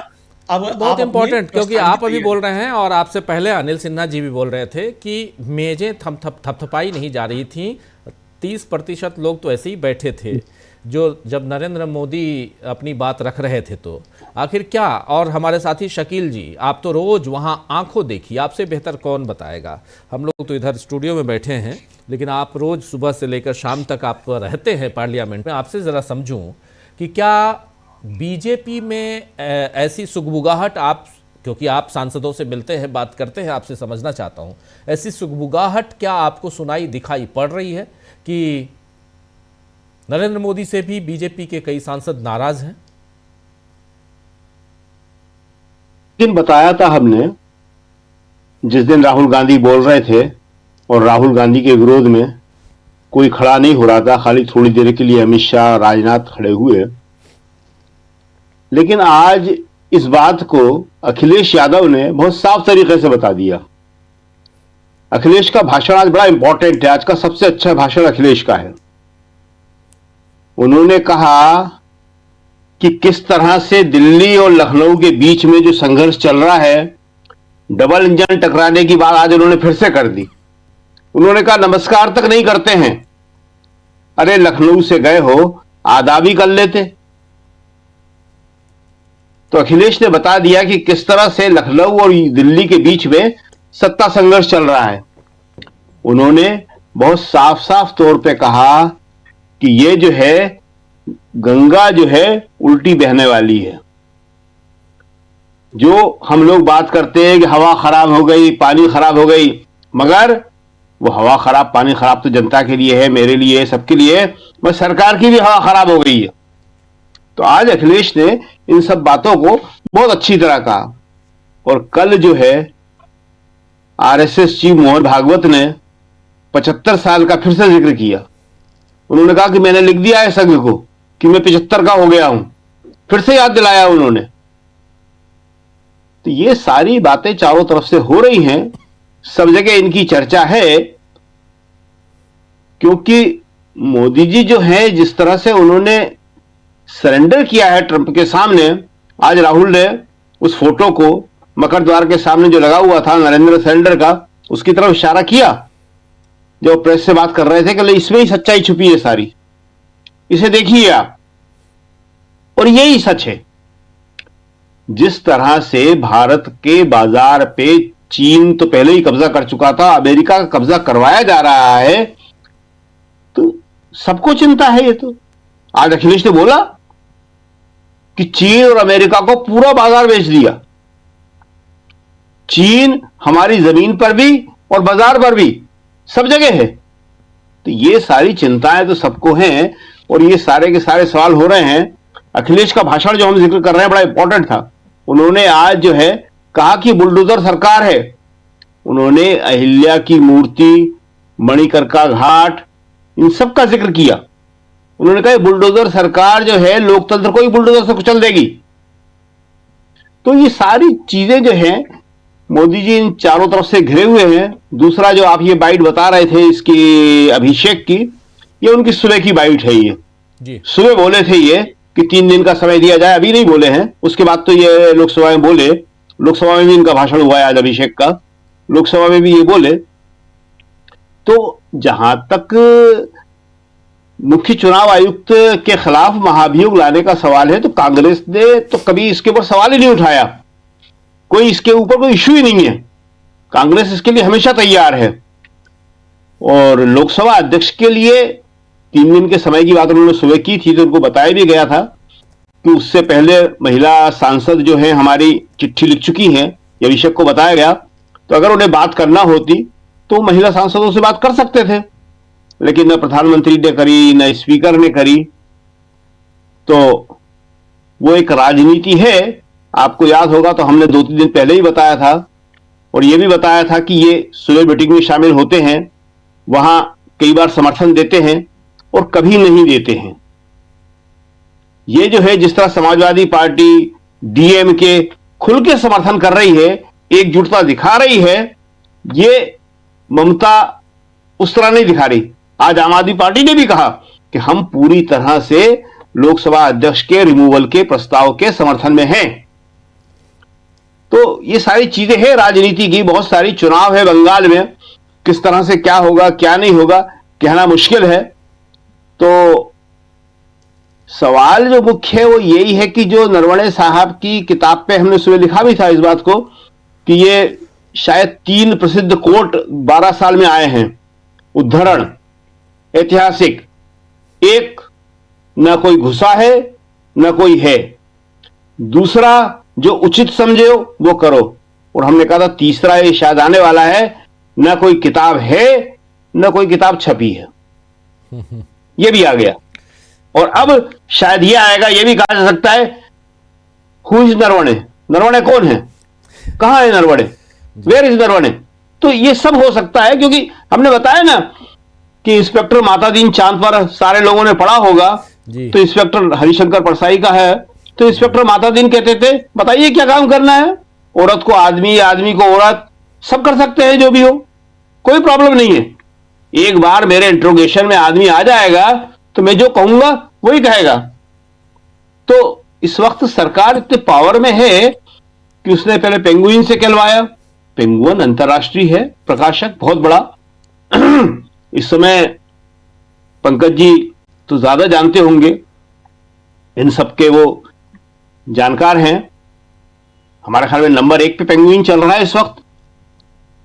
अब बहुत इंपॉर्टेंट, क्योंकि आप अभी बोल रहे हैं और आपसे पहले अनिल सिन्हा जी भी बोल रहे थे कि मेजें थपथपाई नहीं जा रही थी, 30% लोग तो ऐसे ही बैठे थे जो जब नरेंद्र मोदी अपनी बात रख रहे थे। तो आखिर क्या? और हमारे साथी शकील जी, आप तो रोज वहां आंखों देखी, आपसे बेहतर कौन बताएगा। हम लोग तो इधर स्टूडियो में बैठे हैं, लेकिन आप रोज सुबह से लेकर शाम तक आप रहते हैं पार्लियामेंट में। आपसे ज़रा समझूं कि क्या बीजेपी में ऐसी सुगबुगाहट, आप क्योंकि आप सांसदों से मिलते हैं, बात करते हैं, आपसे समझना चाहता हूं, ऐसी सुगबुगाहट क्या आपको सुनाई दिखाई पड़ रही है कि नरेंद्र मोदी से भी बीजेपी के कई सांसद नाराज हैं? दिन बताया था हमने, जिस दिन राहुल गांधी बोल रहे थे और राहुल गांधी के विरोध में कोई खड़ा नहीं हो रहा था, खाली थोड़ी देर के लिए अमित शाह, राजनाथ खड़े हुए। लेकिन आज इस बात को अखिलेश यादव ने बहुत साफ तरीके से बता दिया अखिलेश का भाषण आज बड़ा इंपॉर्टेंट है। आज का सबसे अच्छा भाषण अखिलेश का है। उन्होंने कहा कि किस तरह से दिल्ली और लखनऊ के बीच में जो संघर्ष चल रहा है, डबल इंजन टकराने की बात आज उन्होंने फिर से कर दी। उन्होंने कहा नमस्कार तक नहीं करते हैं। अरे लखनऊ से गए हो, आदा भी कर लेते। तो अखिलेश ने बता दिया कि किस तरह से लखनऊ और दिल्ली के बीच में सत्ता संघर्ष चल रहा है। उन्होंने बहुत साफ साफ तौर पे कहा कि ये जो है गंगा जो है उल्टी बहने वाली है। जो हम लोग बात करते हैं कि हवा खराब हो गई, पानी खराब हो गई, मगर वो हवा खराब पानी खराब तो जनता के लिए है, मेरे लिए, सबके लिए, बस सरकार की भी हवा खराब हो गई है। तो आज अखिलेश ने इन सब बातों को बहुत अच्छी तरह कहा। और कल जो है आरएसएस चीफ मोहन भागवत ने 75 साल का फिर से जिक्र किया। उन्होंने कहा कि मैंने लिख दिया है संघ को कि मैं 75 का हो गया हूं, फिर से याद दिलाया उन्होंने। तो ये सारी बातें चारों तरफ से हो रही हैं, सब जगह इनकी चर्चा है, क्योंकि मोदी जी जो है जिस तरह से उन्होंने सरेंडर किया है ट्रंप के सामने। आज राहुल ने उस फोटो को मकर द्वार के सामने जो लगा हुआ था नरेंद्र सरेंडर का, उसकी तरफ इशारा किया जो प्रेस से बात कर रहे थे कि इसमें ही सच्चाई छुपी है सारी, इसे देखिए आप। और यही सच है। जिस तरह से भारत के बाजार पे चीन तो पहले ही कब्जा कर चुका था, अमेरिका का कब्जा करवाया जा रहा है, तो सबको चिंता है। ये तो आज अखिलेश ने बोला कि चीन और अमेरिका को पूरा बाजार बेच दिया। चीन हमारी जमीन पर भी और बाजार पर भी, सब जगह है। तो ये सारी चिंताएं तो सबको हैं और ये सारे के सारे सवाल हो रहे हैं। अखिलेश का भाषण जो हम जिक्र कर रहे हैं बड़ा इंपॉर्टेंट था। उन्होंने आज जो है कहा कि बुलडोजर सरकार है। उन्होंने अहिल्या की मूर्ति, मणिकर्णिका घाट, इन सब का जिक्र किया। उन्होंने कहा बुलडोजर सरकार जो है लोकतंत्र को ही बुलडोजर से कुचल देगी। तो ये सारी चीजें जो हैं मोदी जी इन चारों तरफ से घिरे हुए हैं। दूसरा जो आप ये बाइट बता रहे थे इसकी अभिषेक की, ये उनकी सुबह की बाइट है। ये जी सुबह बोले थे ये कि 3 दिन का समय दिया जाए, अभी नहीं बोले हैं। उसके बाद तो ये लोकसभा में बोले, लोकसभा में भी इनका भाषण हुआ है आज अभिषेक का, लोकसभा में भी ये बोले। तो जहां तक मुख्य चुनाव आयुक्त के खिलाफ महाभियोग लाने का सवाल है, तो कांग्रेस ने तो कभी इसके ऊपर सवाल ही नहीं उठाया। कोई इसके ऊपर कोई इश्यू ही नहीं है। कांग्रेस इसके लिए हमेशा तैयार है। और लोकसभा अध्यक्ष के लिए 3 दिन के समय की बात उन्होंने सुबह की थी, तो उनको बताया भी गया था कि उससे पहले महिला सांसद जो है हमारी चिट्ठी लिख चुकी हैं, ये अभिषेक को बताया गया। तो अगर उन्हें बात करना होती तो महिला सांसदों से बात कर सकते थे, लेकिन न प्रधानमंत्री ने करी, न स्पीकर ने करी। तो वो एक राजनीति है। आपको याद होगा तो हमने 2-3 दिन पहले ही बताया था, और ये भी बताया था कि ये सुबह मीटिंग में शामिल होते हैं, वहां कई बार समर्थन देते हैं और कभी नहीं देते हैं। ये जो है जिस तरह समाजवादी पार्टी, डीएमके खुल के समर्थन कर रही है, एकजुटता दिखा रही है, ये ममता उस तरह नहीं दिखा रही। आज आम आदमी पार्टी ने भी कहा कि हम पूरी तरह से लोकसभा अध्यक्ष के रिमूवल के प्रस्ताव के समर्थन में हैं। तो ये सारी चीजें हैं राजनीति की, बहुत सारी चुनाव है बंगाल में, किस तरह से क्या होगा क्या नहीं होगा कहना मुश्किल है। तो सवाल जो मुख्य है वो यही है कि जो नरवणे साहब की किताब पे हमने सुबह लिखा भी था इस बात को कि ये शायद 3 प्रसिद्ध कोट 12 साल में आए हैं, उद्धरण ऐतिहासिक। एक, न कोई घुसा है न कोई है। दूसरा, जो उचित समझे हो वो करो। और हमने कहा था तीसरा ये शायद आने वाला है, न कोई किताब है न कोई किताब छपी है। ये भी आ गया। और अब शायद ये आएगा, ये भी कहा जा सकता है हु इज नरवणे, नरवणे कौन है, कहां है नरवणे, वेयर इज नरवणे। तो ये सब हो सकता है, क्योंकि हमने बताया ना कि इंस्पेक्टर मातादीन चांद पर सारे लोगों ने पढ़ा होगा। तो इंस्पेक्टर हरिशंकर परसाई का है, तो इंस्पेक्टर मातादीन कहते थे बताइए क्या काम करना है, औरत को आदमी, आदमी को औरत, सब कर सकते हैं जो भी हो, कोई प्रॉब्लम नहीं है। एक बार मेरे इंट्रोगेशन में आदमी आ जाएगा तो मैं जो कहूंगा वही कहेगा। तो इस वक्त सरकार इतने पावर में है कि उसने पहले पेंगुइन से कहलवाया। पेंगुइन अंतर्राष्ट्रीय है, प्रकाशक बहुत बड़ा। इस समय पंकज जी तो ज्यादा जानते होंगे, इन सबके वो जानकार हैं। हमारे ख्याल में नंबर 1 पे पेंगुइन चल रहा है इस वक्त।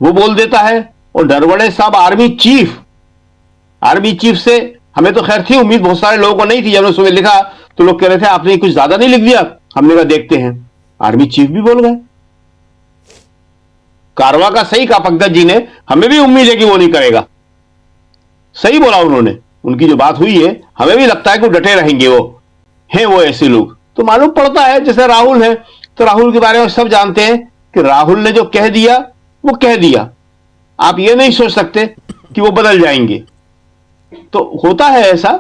वो बोल देता है। और नरवणे साहब आर्मी चीफ से हमें तो खैर थी उम्मीद, बहुत सारे लोगों को नहीं थी। जब सुबह लिखा तो लोग कह रहे थे आपने कुछ ज्यादा नहीं लिख दिया। हमने कहा देखते हैं। आर्मी चीफ भी बोल गए। कारवा का सही कहा पंकज जी ने, हमें भी उम्मीद है कि वो नहीं करेगा। सही बोला उन्होंने, उनकी जो बात हुई है हमें भी लगता है कि वो डटे रहेंगे। वो हैं वो ऐसे लोग। तो मालूम पड़ता है जैसे राहुल है, तो राहुल के बारे में सब जानते हैं कि राहुल ने जो कह दिया वो कह दिया। आप ये नहीं सोच सकते कि वो बदल जाएंगे। तो होता है ऐसा,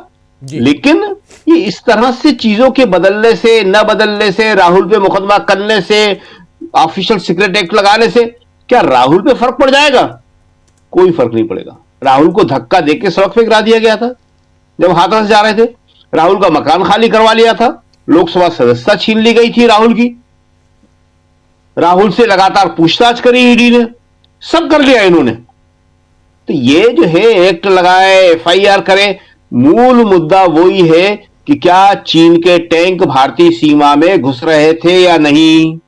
लेकिन ये इस तरह से चीजों के बदलने से, न बदलने से, राहुल पे मुकदमा करने से, ऑफिशियल सीक्रेट एक्ट लगाने से क्या राहुल पे फर्क पड़ जाएगा? कोई फर्क नहीं पड़ेगा। राहुल को धक्का देके सड़क पे गिरा दिया गया था जब हाथरस जा रहे थे। राहुल का मकान खाली करवा लिया था। लोकसभा सदस्यता छीन ली गई थी राहुल की। राहुल से लगातार पूछताछ करी ईडी ने, सब कर लिया इन्होंने। तो ये जो है एक्ट लगाए, एफआईआर करे, मूल मुद्दा वही है कि क्या चीन के टैंक भारतीय सीमा में घुस रहे थे या नहीं,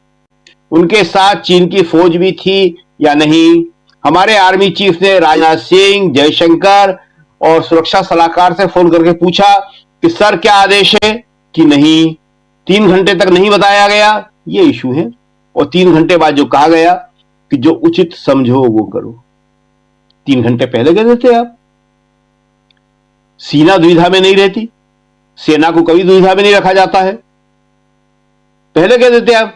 उनके साथ चीन की फौज भी थी या नहीं। हमारे आर्मी चीफ ने राजनाथ सिंह, जयशंकर और सुरक्षा सलाहकार से फोन करके पूछा कि सर क्या आदेश है, कि नहीं। 3 घंटे तक नहीं बताया गया, ये इशू है। और 3 घंटे बाद जो कहा गया कि जो उचित समझो वो करो, 3 घंटे पहले कह देते आप। सेना दुविधा में नहीं रहती, सेना को कभी दुविधा में नहीं रखा जाता है, पहले कह देते आप।